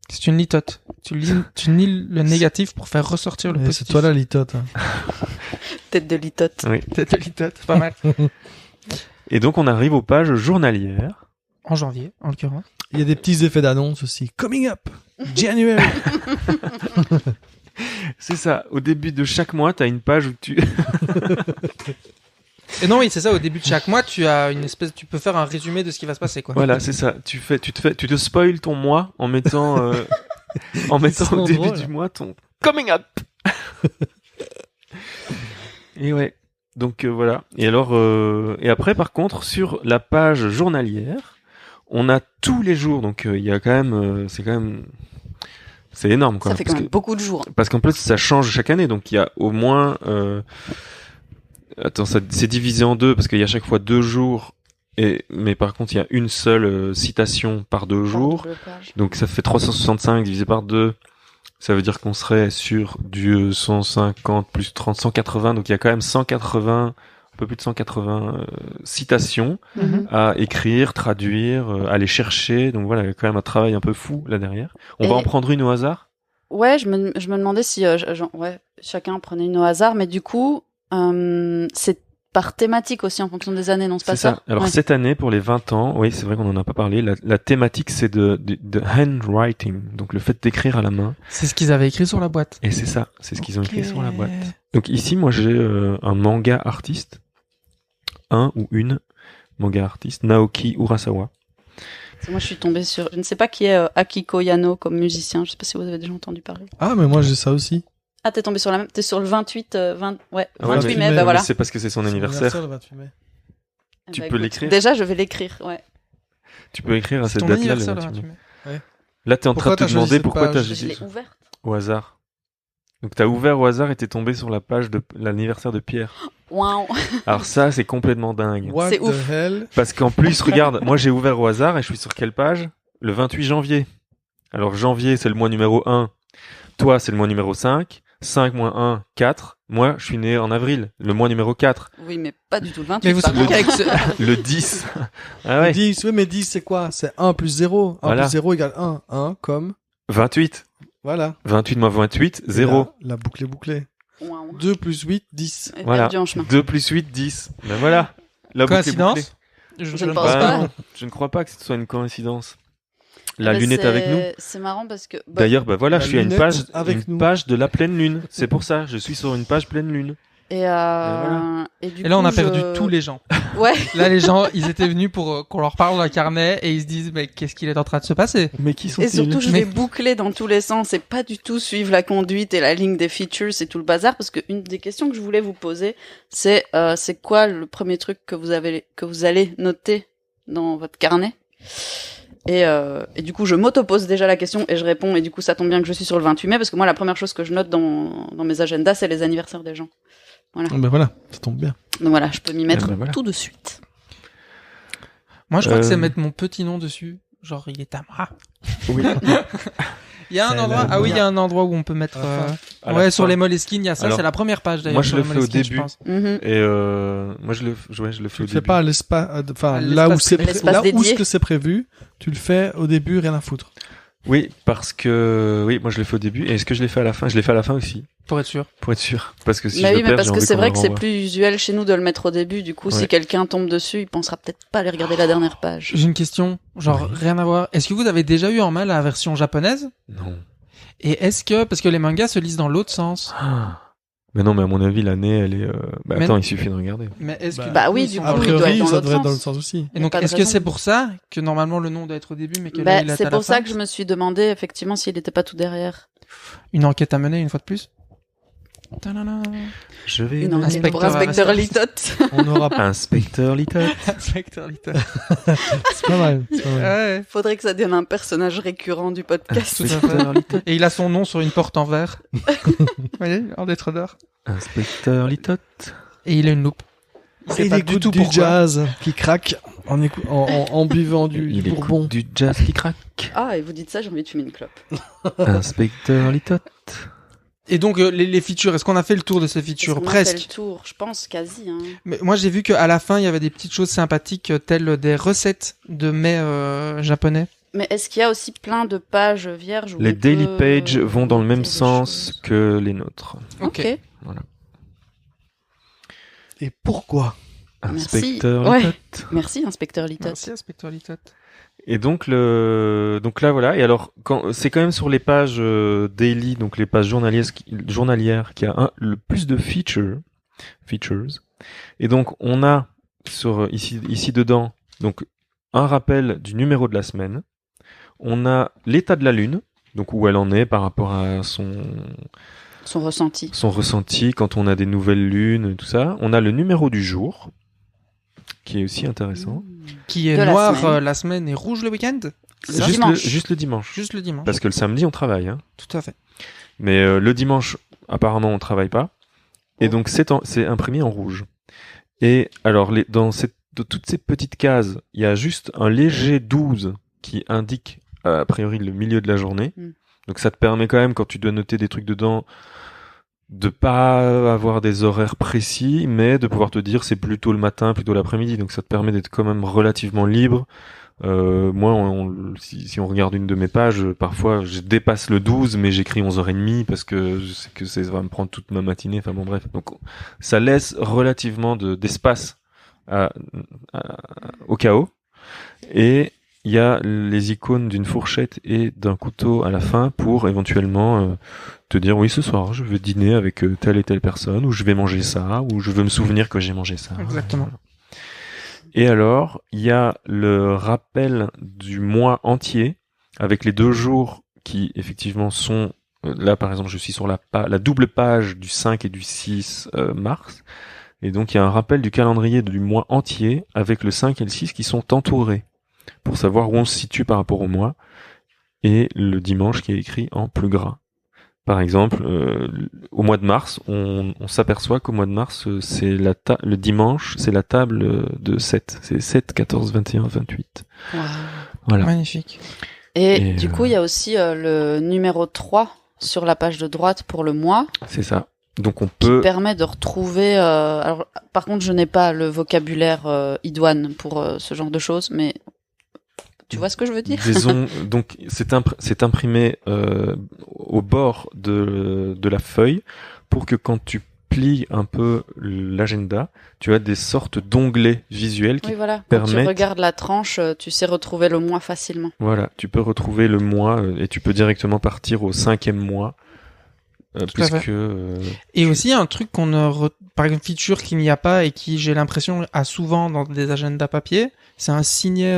S2: C'est une litote. Tu lis le négatif pour faire ressortir le
S4: Et
S2: positif.
S4: c'est toi là, litote. hein.
S1: Tête de litote.
S2: Tête de litote, pas mal.
S3: Et donc on arrive aux pages journalières.
S2: En janvier, en l'occurrence.
S4: Il y a des petits effets d'annonce aussi. Coming up, January.
S3: C'est ça. Au début de chaque mois, t'as une page où tu
S2: Et non, oui, c'est ça. Au début de chaque mois, tu peux faire un résumé de ce qui va se passer, quoi.
S3: Voilà, c'est ça. Tu te spoil ton mois en mettant au début
S4: drôle.
S3: du mois ton coming up. Et ouais. Donc voilà. Et alors et après par contre sur la page journalière, on a tous les jours. Donc il y a quand même c'est énorme quoi.
S1: Ça fait quand même beaucoup de jours.
S3: Parce qu'en plus ça change chaque année. Donc il y a au moins c'est divisé en deux parce qu'il y a chaque fois 2 jours. Mais par contre il y a une seule citation par 2 jours. Donc ça fait 365 divisé par 2. Ça veut dire qu'on serait sur du 150 plus 30, 180. Donc il y a quand même 180, un peu plus de 180 citations à écrire, traduire, aller chercher. Donc voilà, il y a quand même un travail un peu fou là derrière. On va en prendre une au hasard?
S1: Ouais, je me demandais si chacun prenait une au hasard, mais du coup, c'est par thématique aussi en fonction des années, non? C'est pas ça?
S3: Alors cette année, pour les 20 ans, oui, c'est vrai qu'on en a pas parlé, la thématique c'est de handwriting, donc le fait d'écrire à la main.
S2: C'est ce qu'ils avaient écrit sur la boîte.
S3: Et c'est ça, c'est ce qu'ils ont écrit sur la boîte. Donc ici, moi j'ai un manga artiste, un ou une manga artiste, Naoki Urasawa.
S1: Moi je suis tombée sur, je ne sais pas qui est Akiko Yano comme musicien, je sais pas si vous avez déjà entendu parler.
S4: Ah, mais moi j'ai ça aussi.
S1: Ah, t'es tombé sur la même, t'es sur le 28
S3: Ouais,
S1: 28
S4: mais-
S1: mai, bah voilà.
S3: C'est parce que c'est son
S4: C'est
S3: anniversaire.
S4: le 28 mai.
S3: Tu
S1: Bah,
S3: peux
S1: écoute,
S3: l'écrire.
S1: Déjà, je vais l'écrire, ouais.
S3: Tu peux écrire à
S2: C'est
S3: cette
S2: ton
S3: date-là.
S2: anniversaire,
S3: le
S2: le
S3: 28
S2: 28
S3: mai.
S2: mai.
S3: Là, t'es en train
S4: Pourquoi
S3: de te
S4: t'as choisi
S3: demander
S4: cette
S3: pourquoi
S4: page
S3: t'as
S1: Je
S3: choisi
S1: l'ai ouverte.
S3: au hasard. Donc t'as ouvert au hasard et t'es tombé sur la page de l'anniversaire de Pierre.
S1: Waouh.
S3: Alors ça, c'est complètement dingue.
S4: What
S1: C'est
S4: the
S1: ouf.
S4: hell?
S3: Parce qu'en plus, regarde, moi j'ai ouvert au hasard et je suis sur quelle page? Le 28 janvier. Alors janvier, c'est le mois numéro 1. Toi, c'est le mois numéro 5. 5 moins 1, 4. Moi, je suis né en avril, le mois numéro 4.
S1: Oui, mais pas du tout le 28.
S2: Mais vous
S1: par
S2: savez
S1: contre.
S2: qu'avec ce...
S3: Le 10. Ah ouais.
S4: 10, oui, mais 10 c'est quoi? C'est 1 plus 0. 1
S3: Voilà.
S4: plus 0 égale 1. 1 comme...
S3: 28.
S4: Voilà.
S3: 28 moins 28, 0.
S4: La boucle est bouclée.
S1: Waouh.
S4: 2 plus 8, 10.
S1: Et
S3: Voilà.
S1: perdu en chemin.
S3: 2 plus 8, 10. Ben voilà. La boucle est bouclée.
S2: Coïncidence?
S1: Je ne
S2: ne
S1: pense
S2: pense
S1: pas.
S3: Non, je ne crois pas que ce soit une coïncidence. La
S1: Eh ben,
S3: lune est avec nous.
S1: C'est marrant parce que.
S3: D'ailleurs, bah voilà,
S4: La
S3: je suis à une
S4: lunette
S3: page,
S4: avec nous.
S3: page de la pleine lune. C'est pour ça, je suis sur une page pleine lune.
S1: Et,
S3: voilà.
S1: et du
S2: Et là, on
S1: coup,
S2: a perdu
S1: je-
S2: tous les gens.
S1: Ouais.
S2: Là, les gens, ils étaient venus pour qu'on leur parle d'un carnet et ils se disent, mais qu'est-ce qu'il est en train de se passer?
S3: Mais qui sont-ils?
S1: Et surtout, je
S2: Mais-
S1: vais boucler dans tous les sens et pas du tout suivre la conduite et la ligne des features et tout le bazar parce que une des questions que je voulais vous poser, c'est quoi le premier truc que vous allez noter dans votre carnet? Et du coup, je m'auto-pose déjà la question et je réponds et du coup, ça tombe bien que je suis sur le 28 mai parce que moi, la première chose que je note dans mes agendas, c'est les anniversaires des gens.
S4: Ben voilà, ça tombe bien.
S1: Donc voilà, je peux m'y mettre
S3: ben voilà.
S1: tout de suite.
S2: Moi, je crois que c'est
S3: Euh,
S2: mettre mon petit nom dessus. Genre, il est Tamara.
S3: Oui.
S2: Il y a un
S4: C'est
S2: endroit,
S4: la
S2: ah oui, il y a
S4: meilleure.
S2: un endroit où on peut mettre,
S4: À la fin.
S3: À la
S2: ouais, sur
S3: fin.
S2: les Moleskine, il y a ça,
S3: Alors,
S2: c'est la première page d'ailleurs.
S3: moi, je
S2: sur
S3: le
S2: les
S3: fais au
S2: Moleskine,
S3: début.
S2: je pense.
S1: Mhm.
S3: Et moi, je le fais
S4: Tu
S3: au
S4: le fais
S3: début.
S4: pas à l'espace, enfin,
S2: À
S4: là où
S2: l'espace
S4: c'est,
S1: privé.
S4: là où
S1: L'espace
S4: ce que c'est prévu, tu le fais au début, rien à foutre.
S3: Oui, parce que oui, moi je le fais au début. Et est-ce que je l'ai fait à la fin? Je l'ai fait à la fin aussi,
S2: Pour être sûr.
S3: pour être sûr. Parce que si
S1: Mais
S3: je
S1: oui,
S3: le
S1: mais
S3: perds,
S1: parce
S3: j'ai
S1: que
S3: envie
S1: c'est
S3: qu'on
S1: vrai
S3: me
S1: que c'est
S3: renvoie.
S1: plus usuel chez nous de le mettre au début. Du coup, si
S3: Ouais.
S1: quelqu'un tombe dessus, il pensera peut-être pas aller regarder la dernière page.
S2: J'ai une question, genre, rien à voir. Est-ce que vous avez déjà eu en main la version japonaise?
S3: Non.
S2: Et est-ce que, parce que les mangas se lisent dans l'autre sens.
S3: Ah. Mais non, mais à mon avis, l'année, elle est. Bah,
S2: Mais-
S3: attends, il suffit de regarder.
S2: Mais est-ce que,
S1: Bah oui, du
S4: A
S1: coup, il doit être
S4: priori,
S1: dans
S4: ça
S1: l'autre
S4: devrait être dans
S1: sens.
S4: le sens aussi.
S2: et
S1: y a
S2: donc,
S1: pas de
S2: est-ce que
S1: raison.
S2: c'est pour ça que normalement le nom doit être au début, mais que là,
S1: Bah,
S2: il est
S1: c'est
S2: à la
S1: pour ça
S2: fin?
S1: que je me suis demandé effectivement s'il n'était pas tout derrière.
S2: Une enquête à mener une fois de plus. Ta-da-da.
S3: Je vais.
S1: Une enquête pour
S2: Inspecteur
S1: inspecteur
S2: Aristote.
S1: Litote.
S4: On aura pas.
S3: Inspecteur Little.
S2: Inspecteur Little.
S4: C'est pas mal. C'est pas mal.
S2: Ouais,
S1: Faudrait que ça devienne un personnage récurrent du podcast.
S2: tout à fait. Et il a son nom sur une porte en verre. Vous voyez, en lettres d'or.
S3: Inspecteur Little.
S2: Et il a une loupe. Il sait
S4: Il
S2: pas
S4: écoute
S2: tout
S4: du
S2: pourquoi.
S4: jazz qui craque en buvant du
S3: Il
S4: bourbon.
S3: écoute du jazz qui craque.
S1: Ah, et vous dites ça, j'ai envie de fumer une clope.
S3: Inspecteur Little.
S2: Et donc, les features, est-ce qu'on a fait le tour de ces features?
S1: Est-ce qu'on a fait
S2: Presque.
S1: le tour, je pense quasi. Hein.
S2: Mais moi, j'ai vu qu'à la fin, il y avait des petites choses sympathiques, telles des recettes de mets japonais.
S1: Mais est-ce qu'il y a aussi plein de pages vierges où
S3: Les
S1: on
S3: daily
S1: peut
S3: pages vont dans le même
S1: noter des
S3: sens
S1: choses
S3: que les nôtres.
S1: Ok.
S4: Et pourquoi?
S1: Merci.
S3: Inspecteur
S1: Ouais.
S3: Little.
S1: Merci, inspecteur Litote.
S2: Merci, inspecteur Little.
S3: Et donc donc là voilà. Et alors c'est quand même sur les pages daily, donc les pages journalières qu'il y a le plus de features. Et donc, on a ici dedans, donc, un rappel du numéro de la semaine. On a l'état de la lune, donc où elle en est par rapport à son ressenti quand on a des nouvelles lunes, tout ça. On a le numéro du jour, qui est aussi intéressant.
S2: Qui est
S1: De la
S2: noir
S1: semaine.
S2: la semaine et rouge le week-end.
S1: Le
S3: Juste
S1: dimanche.
S3: juste le dimanche.
S2: Juste le dimanche.
S3: Parce que le samedi, on travaille. Hein.
S2: Tout à fait.
S3: Mais le dimanche, apparemment, on travaille pas. Et donc, c'est imprimé en rouge. Et alors, dans toutes ces petites cases, il y a juste un léger 12 qui indique, a priori, le milieu de la journée. Donc, ça te permet quand même, quand tu dois noter des trucs dedans, de pas avoir des horaires précis, mais de pouvoir te dire c'est plutôt le matin, plutôt l'après-midi. Donc, ça te permet d'être quand même relativement libre. Moi, si on regarde une de mes pages, parfois je dépasse le 12, mais j'écris 11h30 parce que je sais que ça va me prendre toute ma matinée. Enfin bon, bref. Donc, ça laisse relativement d'espace au chaos. Et il y a les icônes d'une fourchette et d'un couteau à la fin pour éventuellement te dire oui, ce soir, je vais dîner avec telle et telle personne, ou je vais manger ça, ou je veux me souvenir que j'ai mangé ça.
S2: Exactement.
S3: Voilà. Et alors, il y a le rappel du mois entier, avec les 2 jours qui, effectivement, sont... Là, par exemple, je suis sur la double page du 5 et du 6 mars. Et donc, il y a un rappel du calendrier du mois entier, avec le 5 et le 6 qui sont entourés, pour savoir où on se situe par rapport au mois. Et le dimanche qui est écrit en plus gras. Par exemple, au mois de mars, on s'aperçoit qu'au mois de mars, c'est le dimanche, c'est la table de 7. C'est 7, 14, 21, 28.
S1: Wow.
S3: Voilà.
S2: Magnifique.
S1: Et du coup, il y a aussi le numéro 3 sur la page de droite pour le mois.
S3: C'est ça. Donc on
S1: Qui
S3: peut...
S1: permet de retrouver... alors, par contre, je n'ai pas le vocabulaire idoine pour ce genre de choses, mais... Tu vois ce que je veux dire?
S3: Donc c'est imprimé au bord de la feuille pour que quand tu plies un peu l'agenda, tu as des sortes d'onglets visuels qui
S1: Oui, voilà. Quand tu
S3: permettent...
S1: regardes la tranche, tu sais retrouver le mois facilement.
S3: Voilà, tu peux retrouver le mois et tu peux directement partir au 5e mois. Puisque...
S2: Et aussi un truc par exemple, feature qu'il n'y a pas et qui, j'ai l'impression, a souvent dans des agendas papier, c'est un signet...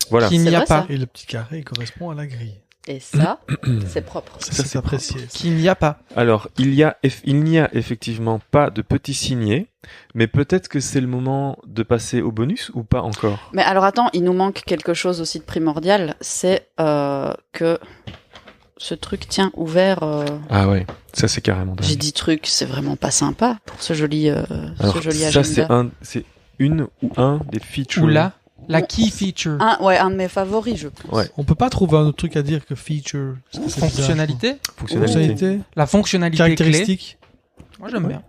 S3: Voilà.
S2: Qu'il n'y a
S1: vrai,
S2: pas.
S1: ça.
S4: Et le petit carré, il correspond à la grille.
S1: Et ça, c'est propre.
S3: Ça,
S4: C'est apprécié.
S2: Qu'il n'y a pas.
S3: Alors, il n'y a effectivement pas de petit signet, mais peut-être que c'est le moment de passer au bonus ou pas encore.
S1: Mais alors attends, il nous manque quelque chose aussi de primordial, c'est que ce truc tient ouvert.
S3: Ah ouais, ça c'est carrément dingue.
S1: J'ai dit truc, c'est vraiment pas sympa pour ce joli
S3: Alors, ça
S1: agenda.
S3: c'est une ou un des features.
S2: Ou la key feature.
S1: Un de mes favoris, je pense.
S3: Ouais.
S4: On peut pas trouver un autre truc à dire que feature. Parce que c'est
S2: Fonctionnalité.
S3: Fonctionnalité.
S2: La fonctionnalité clé.
S4: Caractéristique.
S2: Moi, j'aime bien.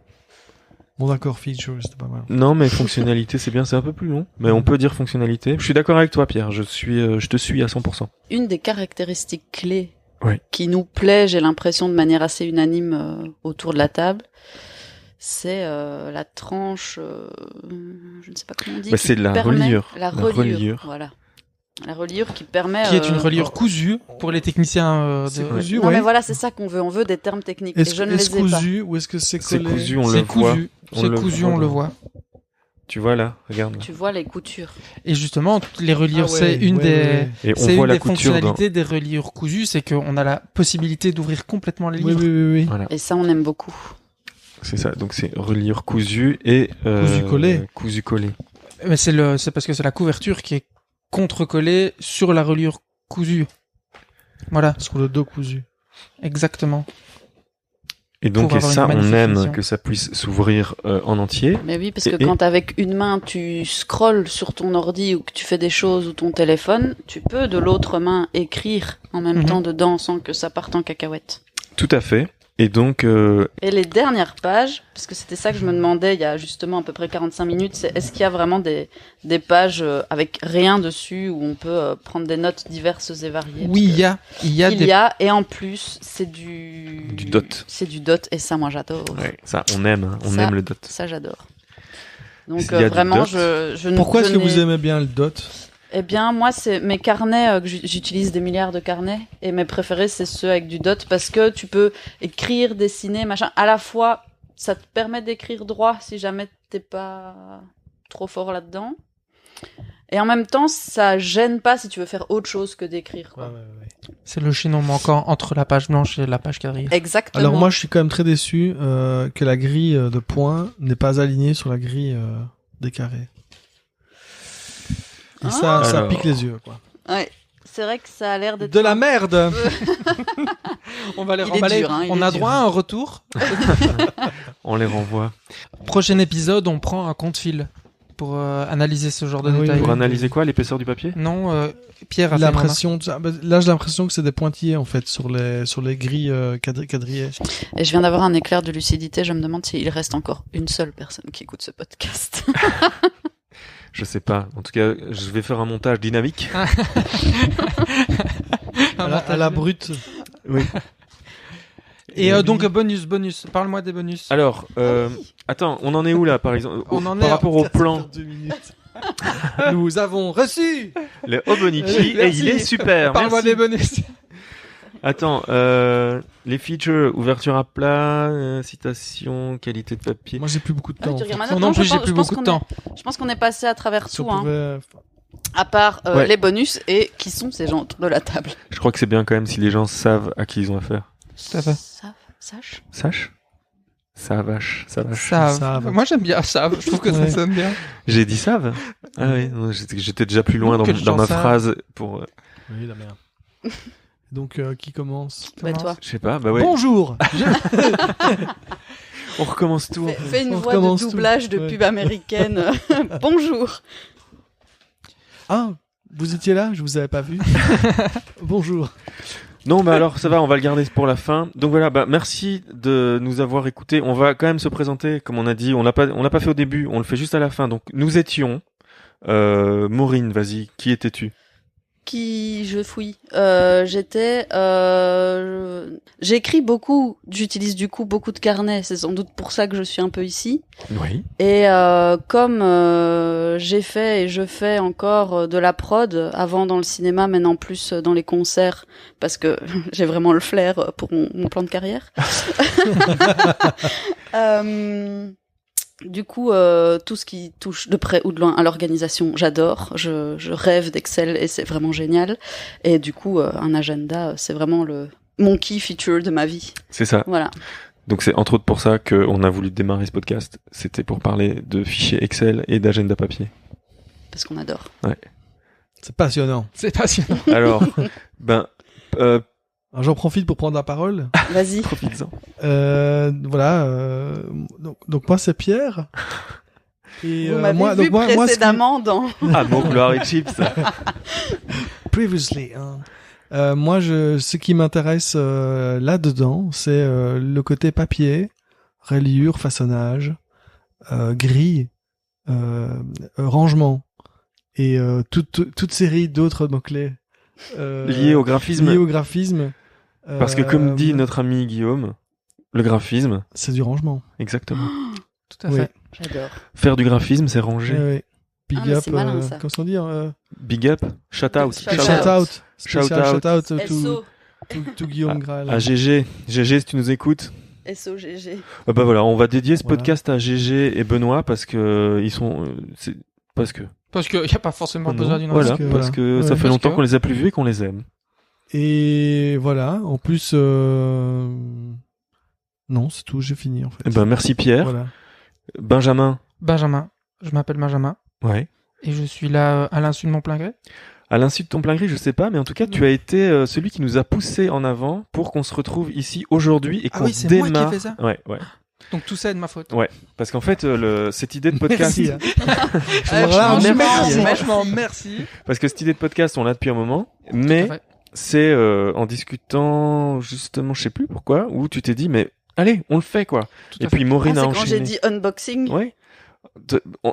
S4: Bon d'accord, feature, c'était pas mal.
S3: Non, mais fonctionnalité, c'est bien, c'est un peu plus long. Mais on peut dire fonctionnalité. Je suis d'accord avec toi, Pierre. Je te suis à 100%.
S1: Une des caractéristiques clés
S3: Ouais.
S1: qui nous plaît, j'ai l'impression de manière assez unanime autour de la table, c'est la tranche, je ne sais pas comment on dit.
S3: Bah, c'est de la
S1: permet-
S3: reliure.
S1: La reliure. Voilà. La reliure qui permet...
S2: Qui est une reliure cousue pour les techniciens
S4: C'est
S2: de...
S4: cousu,
S1: Non
S4: ouais.
S1: mais voilà, c'est ça qu'on veut. On veut des termes techniques. Et
S4: Est-ce
S1: je ne
S4: est-ce
S1: les ai pas.
S4: cousu ou est-ce que c'est
S3: C'est
S4: collé?
S3: cousu, on le
S2: C'est
S3: voit.
S2: cousu.
S3: On
S2: C'est
S3: le
S2: cousu,
S3: voit,
S2: on le
S3: là.
S2: voit.
S3: Tu vois là, regarde.
S1: Tu vois les coutures.
S2: Et justement, toutes les reliures,
S4: Ah ouais,
S2: c'est une
S4: ouais,
S2: des...
S4: ouais.
S3: Et on
S2: C'est
S3: voit
S2: une
S3: la
S2: des
S3: couture dans...
S2: fonctionnalités des reliures cousues, c'est qu'on a la possibilité d'ouvrir complètement les
S4: Oui,
S2: livres.
S4: oui, oui, oui.
S3: Voilà,
S1: Et ça, on aime beaucoup.
S3: c'est ça. Donc c'est reliure cousue et...
S4: Cousu-collé.
S3: Cousu-collé.
S2: Mais c'est parce que c'est la couverture qui est contre-collée sur la reliure cousue. Voilà,
S4: Sur le dos cousu.
S2: exactement.
S3: Et donc,
S2: Pour
S3: et
S2: avoir
S3: ça,
S2: une
S3: on
S2: magnifique
S3: aime
S2: vision.
S3: que ça puisse s'ouvrir en entier.
S1: Mais oui, parce que
S3: Et-
S1: quand avec une main, tu scrolles sur ton ordi ou que tu fais des choses ou ton téléphone, tu peux de l'autre main écrire en même
S2: Mhm.
S1: temps dedans sans que ça parte en cacahuète.
S3: Tout à fait. Et donc,
S1: Et les dernières pages, parce que c'était ça que je me demandais il y a justement à peu près 45 minutes, c'est est-ce qu'il y a vraiment des pages avec rien dessus où on peut prendre des notes diverses et variées?
S2: Oui, il y a
S1: Il
S2: des...
S1: y a, et en plus, c'est du
S3: dot.
S1: C'est du dot, et ça, moi, j'adore.
S3: ouais, ça, on aime. Hein, on
S1: Ça-
S3: aime le dot.
S1: Ça, j'adore. Donc,
S3: Il y a du
S1: vraiment,
S3: dot.
S1: je ne...
S4: Pourquoi
S1: je
S4: est-ce que
S1: n'ai-
S4: vous aimez bien le dot?
S1: Eh bien, moi, c'est mes carnets, que j'utilise des milliards de carnets, et mes préférés, c'est ceux avec du dot, parce que tu peux écrire, dessiner, machin. À la fois, ça te permet d'écrire droit si jamais t'es pas trop fort là-dedans. Et en même temps, ça gêne pas si tu veux faire autre chose que d'écrire, quoi.
S4: Ouais.
S2: C'est le chaînon manquant entre la page blanche et la page quadrillée.
S1: Exactement.
S4: Alors moi, je suis quand même très déçu que la grille de points n'est pas alignée sur la grille des carrés. Et ça
S3: Alors.
S4: pique les yeux, quoi.
S1: Ouais. C'est vrai que ça a l'air d'être...
S4: De la merde.
S2: On va les
S1: Il est
S2: remballer.
S1: dur, hein, il
S2: On
S1: est
S2: a
S1: dur.
S2: droit à un retour.
S3: On les renvoie.
S2: Prochain épisode, on prend un compte-fil pour analyser ce genre de
S4: Oui,
S2: détails.
S3: Pour analyser quoi, l'épaisseur du papier?
S2: Non, Pierre a fait
S4: L'impression, là j'ai l'impression que c'est des pointillés en fait sur les grilles quadrillées.
S1: Et je viens d'avoir un éclair de lucidité, je me demande s'il reste encore une seule personne qui écoute ce podcast.
S3: Je sais pas. En tout cas, je vais faire un montage dynamique.
S4: À la brute. Oui.
S2: Et donc bonus. Parle-moi des bonus.
S3: Alors, attends, on en est où là, par exemple?
S2: On en
S3: par
S2: est à
S3: rapport au plan.
S4: 2 minutes. Nous avons reçu.
S3: Le Obonichi, et
S4: Merci.
S3: il est super.
S2: Parle-moi
S3: Merci.
S2: des bonus.
S3: Attends, les features, ouverture à plat, citation, qualité de papier.
S4: Moi j'ai plus beaucoup de
S1: Ah,
S4: temps.
S1: tu
S4: en fait.
S1: regardes ma
S2: Non,
S1: note.
S2: non plus,
S1: je
S2: j'ai
S1: pense-
S2: plus
S1: je pense
S2: beaucoup de
S1: qu'on
S2: temps.
S1: Je pense qu'on est passé à travers
S4: Si on
S1: tout, hein,
S4: pouvait-
S1: à part
S3: Ouais.
S1: les bonus et qui sont ces gens autour de la table.
S3: Je crois que c'est bien quand même si les gens savent à qui ils ont affaire.
S2: Tout à fait.
S1: Sache.
S3: Sache? Ça vache, ça vache.
S2: Save.
S4: Save.
S2: Moi j'aime bien Save. Je trouve que ça
S4: Ouais.
S2: sonne bien.
S3: J'ai dit save? Ah oui, non, j'étais déjà plus loin
S2: Non, que les
S3: dans
S2: gens
S3: ma
S2: savent.
S3: phrase pour...
S4: Oui, la merde. Donc qui commence?
S1: Bah, toi.
S3: je sais pas, bah ouais.
S4: Bonjour.
S3: On recommence tout.
S1: Fais une
S4: On
S1: voix de
S4: recommence tout.
S1: doublage de
S4: Ouais.
S1: pub américaine. Bonjour.
S4: Ah, vous étiez là, je vous avais pas vu. Bonjour.
S3: Non, bah alors ça va, on va le garder pour la fin. Donc voilà, bah merci de nous avoir écoutés. On va quand même se présenter, comme on a dit. On l'a pas fait au début, on le fait juste à la fin. Donc nous étions. Maureen, vas-y, qui étais-tu?
S1: Qui je fouille. J'écris beaucoup. J'utilise du coup beaucoup de carnets. C'est sans doute pour ça que je suis un peu ici.
S3: Oui.
S1: Et comme j'ai fait et je fais encore de la prod, avant dans le cinéma, maintenant plus dans les concerts, parce que j'ai vraiment le flair pour mon plan de carrière. Du coup, tout ce qui touche de près ou de loin à l'organisation, j'adore. Je rêve d'Excel et c'est vraiment génial. Et du coup, un agenda, c'est vraiment mon key feature de ma vie.
S3: C'est ça.
S1: Voilà.
S3: Donc c'est entre autres pour ça qu'on a voulu démarrer ce podcast. C'était pour parler de fichiers Excel et d'agenda papier.
S1: Parce qu'on adore.
S4: C'est passionnant.
S2: C'est passionnant.
S3: Alors, ben,
S4: Alors, j'en profite pour prendre la parole.
S1: Vas-y.
S3: profites-en.
S4: Voilà. Donc moi c'est Pierre. Et
S1: Vous m'avez
S4: moi,
S1: vu
S4: moi, ce qui-
S1: précédemment dans...
S3: Amour, gloire et chips.
S4: Previously. Hein. Moi, ce qui m'intéresse là-dedans, c'est le côté papier, reliure, façonnage, grille, rangement et toute série d'autres mots-clés
S3: Lié au graphisme.
S4: liés au graphisme.
S3: Parce que comme dit notre ami Guillaume, le graphisme,
S4: c'est du rangement.
S3: exactement.
S2: Tout à
S4: Oui.
S2: fait.
S1: J'adore.
S3: Faire du graphisme, c'est ranger.
S4: Ouais. Big
S1: Ah, mais
S4: up,
S1: c'est malin, ça.
S4: comment on dit
S3: Big up, shout out.
S1: Shout
S4: Shout out.
S3: Shout
S4: Spécial
S3: out.
S4: shout out
S1: SO.
S4: to Guillaume Graal.
S3: À GG. GG, si tu nous écoutes.
S1: SOGG.
S3: Bah voilà, on va dédier ce
S4: Voilà.
S3: podcast à GG et Benoît parce que ils sont, parce que.
S2: Parce qu'il n'y a pas forcément besoin d'une
S3: Voilà,
S2: raison.
S3: parce que
S4: Ouais.
S3: ça fait
S2: Parce
S3: longtemps
S2: que-
S3: qu'on les a plus vus et qu'on les aime.
S4: Et voilà, en plus, non, c'est tout, j'ai fini en fait.
S3: Eh ben merci Pierre,
S4: Voilà.
S3: Benjamin.
S2: Benjamin. Je m'appelle Benjamin.
S3: Ouais.
S2: Et je suis là à l'insu de mon plein gré.
S3: À l'insu de ton plein gré, je sais pas, mais en tout cas, tu as été celui qui nous a poussé en avant pour qu'on se retrouve ici aujourd'hui et
S2: Ah
S3: qu'on
S2: oui, c'est moi
S3: démarre.
S2: qui ai fait ça.
S3: Ouais, ouais.
S2: Donc tout ça est de ma faute.
S3: Parce qu'en fait, cette idée de podcast,
S4: Merci. Hein.
S1: Franchement,
S4: merci.
S2: Franchement, merci.
S3: parce que cette idée de podcast, on l'a depuis un moment,
S2: Tout
S3: mais
S2: à fait.
S3: c'est en discutant justement, je sais plus pourquoi, où tu t'es dit, mais allez, on le fait quoi.
S2: Tout
S3: Et
S2: à fait.
S3: puis Maureen a
S1: C'est quand j'ai
S3: enchaîné.
S1: dit unboxing.
S3: Ouais.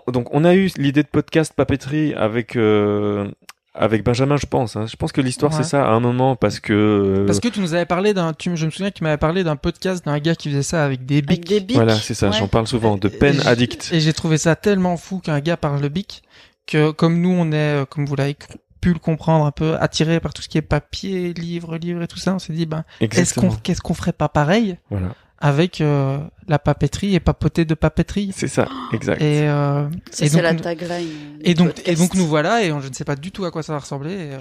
S3: Donc on a eu l'idée de podcast papeterie avec Benjamin, je pense. Hein. Je pense que l'histoire
S2: Ouais.
S3: c'est ça à un moment parce que.
S2: Parce que tu nous avais parlé je me souviens que tu m'avais parlé d'un podcast d'un gars qui faisait ça avec des
S1: Avec
S2: bics.
S1: des bics.
S3: Voilà, c'est ça.
S1: Ouais.
S3: J'en parle souvent de
S2: Et
S3: pen
S2: j'ai-
S3: addict.
S2: Et j'ai trouvé ça tellement fou qu'un gars parle le bic que comme nous on est, comme vous l'avez pu le comprendre, un peu attiré par tout ce qui est papier, livre et tout ça, on s'est dit qu'est-ce
S3: Exactement.
S2: qu'on ferait pas pareil
S3: Voilà.
S2: avec la papeterie et papoter de papeterie.
S3: C'est ça, exact.
S2: Et
S1: Ça,
S2: et
S1: c'est
S2: donc,
S1: la tagline.
S2: et
S1: du
S2: donc
S1: podcast.
S2: nous voilà, et je ne sais pas du tout à quoi ça va ressembler.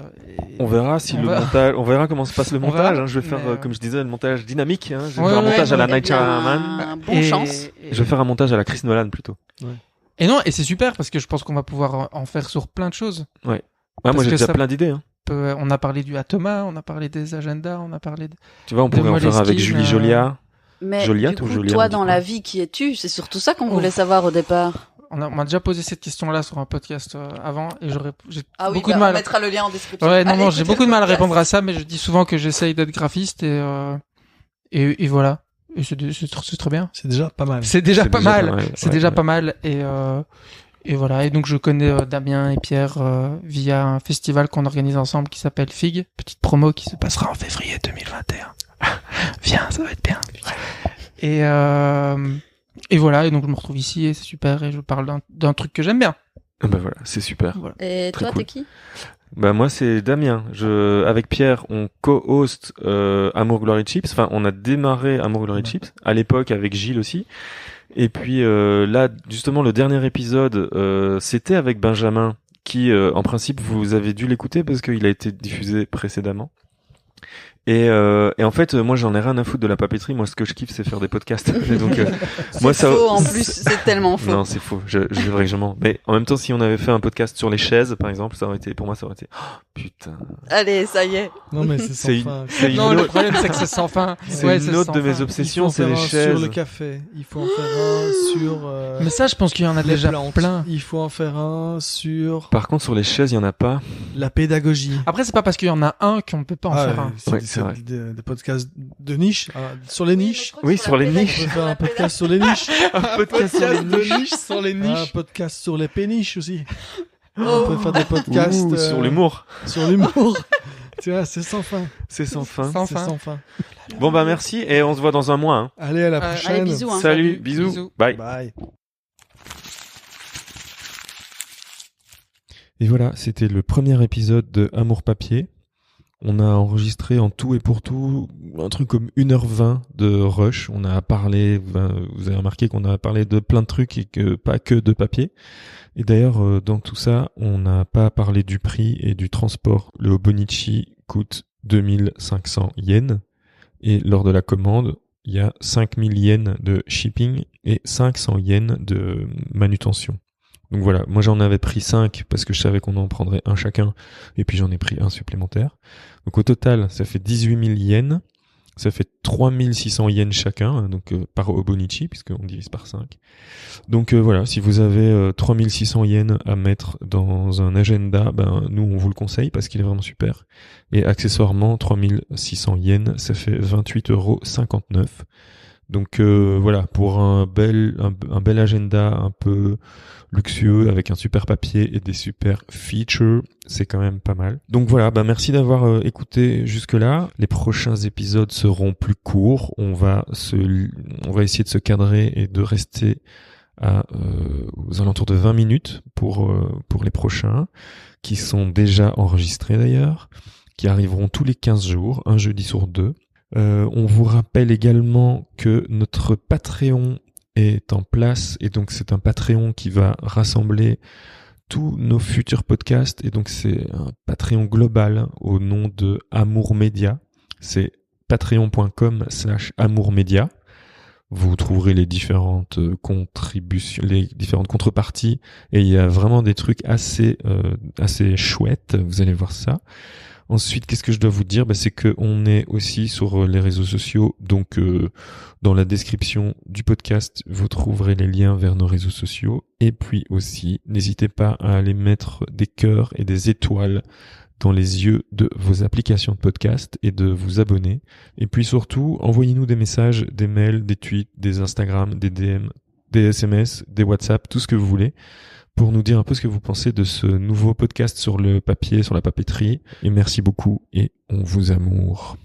S3: On verra si
S2: on
S3: le
S2: verra.
S3: montage, on verra comment se passe le
S2: On
S3: montage.
S2: verra,
S3: hein. Je vais faire,
S2: mais,
S3: comme je disais, le montage dynamique. Hein. Je vais
S2: Ouais,
S3: faire un
S2: ouais,
S3: montage à la
S1: Eh
S3: Night
S1: bien,
S3: Shyamalan.
S1: bonne chance.
S3: Je vais faire un montage à la Chris Nolan plutôt.
S2: Et non, et c'est super parce que je pense qu'on va pouvoir en faire sur plein de choses.
S3: Ouais,
S2: Parce
S3: moi j'ai
S2: que
S3: déjà
S2: ça-
S3: plein d'idées. Hein.
S2: On a parlé du Atoma, on a parlé des agendas, on a parlé de...
S3: Tu vois, on
S2: De
S3: pourrait en faire avec
S2: Moleskine,
S3: Julie Jolia.
S1: Mais
S3: Joliat
S1: du
S3: ou
S1: coup,
S3: Jolia, on
S1: toi,
S3: dit
S1: dans
S3: quoi
S1: la vie, qui es-tu? C'est surtout ça qu'on
S2: Oh.
S1: voulait savoir au départ.
S2: On m'a déjà posé cette question-là sur un podcast avant et j'ai
S1: Ah oui,
S2: beaucoup de
S1: on
S2: mal.
S1: mettra le lien en description.
S2: Ouais, non,
S1: Allez,
S2: non, j'ai
S1: écoutez
S2: beaucoup de
S1: le
S2: mal à
S1: podcast.
S2: répondre à ça, mais je dis souvent que j'essaye d'être graphiste et voilà. Et c'est très bien.
S4: C'est déjà pas mal.
S2: C'est déjà
S3: C'est
S2: pas
S3: déjà
S2: mal.
S3: pas mal,
S2: C'est
S3: ouais,
S2: déjà
S3: ouais.
S2: pas mal et voilà. Et donc je connais Damien et Pierre via un festival qu'on organise ensemble qui s'appelle FIG, petite promo qui se passera en février 2021. Viens, ça va être bien. Et voilà. Et donc je me retrouve ici et c'est super et je parle d'un truc que j'aime bien.
S3: Ah bah voilà, c'est super.
S2: Voilà.
S1: Et
S3: Très
S1: toi,
S3: cool.
S1: t'es qui?
S3: Bah moi c'est Damien. Avec Pierre, on co-host Amour Glory Chips. Enfin, on a démarré Amour Glory Chips à l'époque avec Gilles aussi. Et puis là, justement, le dernier épisode, c'était avec Benjamin, qui, en principe, vous avez dû l'écouter parce qu'il a été diffusé précédemment. Et en fait, moi, j'en ai rien à foutre de la papeterie. Moi, ce que je kiffe, c'est faire des podcasts. Et donc, moi,
S1: C'est faux, en plus, c'est tellement faux.
S3: Non, c'est faux. Je vrai que je mens. Mais en même temps, si on avait fait un podcast sur les chaises, par exemple, pour moi, ça aurait été, oh, putain.
S1: Allez, ça y est.
S4: Non, mais c'est sans
S3: C'est
S4: fin.
S3: c'est une
S2: Non, le
S3: autre,
S2: problème c'est que c'est sans fin.
S3: c'est
S2: Ouais,
S3: une
S2: c'est
S3: autre
S2: sans
S3: de mes
S2: fin.
S3: obsessions,
S4: Il faut
S3: c'est
S4: en
S3: les
S4: faire un
S3: chaises.
S4: sur le café. Il faut en faire un sur
S2: Mais ça, je pense qu'il y en a
S4: les
S2: déjà
S4: plantes.
S2: plein.
S4: Il faut en faire un sur
S3: Par contre, sur les chaises, il y en a pas.
S4: la pédagogie.
S2: Après, c'est pas parce qu'il y en a un qu'on peut pas en faire un.
S3: Ouais, c'est vrai.
S4: Des podcasts de niche. Sur les niches.
S3: Oui, sur les
S4: On
S3: niches.
S4: peut faire un podcast sur les niches.
S3: Un podcast sur les niches.
S2: sur les
S4: Un podcast sur les péniches aussi. On peut faire des podcasts
S3: Ouh, sur l'humour.
S4: Sur l'humour. Tu vois, c'est sans fin.
S3: C'est sans fin.
S2: Sans
S4: C'est
S2: fin.
S4: sans fin.
S3: Bon, bah, merci et on se voit dans un mois. Hein.
S4: Allez, à la
S2: Allez,
S4: prochaine.
S1: bisous, hein.
S3: Salut,
S1: Salut.
S3: bisous.
S2: Bisous.
S3: Bye.
S4: Bye.
S3: Et voilà, c'était le premier épisode de Amour Papier. On a enregistré en tout et pour tout un truc comme 1h20 de rush. On a parlé, vous avez remarqué qu'on a parlé de plein de trucs et que pas que de papier. Et d'ailleurs, dans tout ça, on n'a pas parlé du prix et du transport. Le Hobonichi coûte 2500 yens. Et lors de la commande, il y a 5000 yens de shipping et 500 yens de manutention. Donc voilà, moi j'en avais pris 5 parce que je savais qu'on en prendrait un chacun, et puis j'en ai pris un supplémentaire. Donc au total, ça fait 18 000 yens, ça fait 3600 yens chacun, donc par Hobonichi, puisqu'on divise par 5. Donc voilà, si vous avez 3600 yens à mettre dans un agenda, ben nous on vous le conseille parce qu'il est vraiment super. Et accessoirement, 3600 yens, ça fait 28,59 €. Donc voilà, pour un bel agenda un peu luxueux avec un super papier et des super features, c'est quand même pas mal. Donc voilà, bah merci d'avoir écouté jusque-là. Les prochains épisodes seront plus courts. On va essayer de se cadrer et de rester aux alentours de 20 minutes pour les prochains, qui sont déjà enregistrés d'ailleurs, qui arriveront tous les 15 jours, un jeudi sur 2. On vous rappelle également que notre Patreon est en place, et donc c'est un Patreon qui va rassembler tous nos futurs podcasts, et donc c'est un Patreon global au nom de Amour Média. C'est patreon.com/amourmedia. Vous trouverez les différentes contributions, les différentes contreparties, et il y a vraiment des trucs assez chouettes. Vous allez voir ça. Ensuite, qu'est-ce que je dois vous dire? C'est que on est aussi sur les réseaux sociaux. Donc, dans la description du podcast, vous trouverez les liens vers nos réseaux sociaux. Et puis aussi, n'hésitez pas à aller mettre des cœurs et des étoiles dans les yeux de vos applications de podcast et de vous abonner. Et puis surtout, envoyez-nous des messages, des mails, des tweets, des Instagram, des DM, des SMS, des WhatsApp, tout ce que vous voulez, pour nous dire un peu ce que vous pensez de ce nouveau podcast sur le papier, sur la papeterie. Et merci beaucoup et on vous amoure.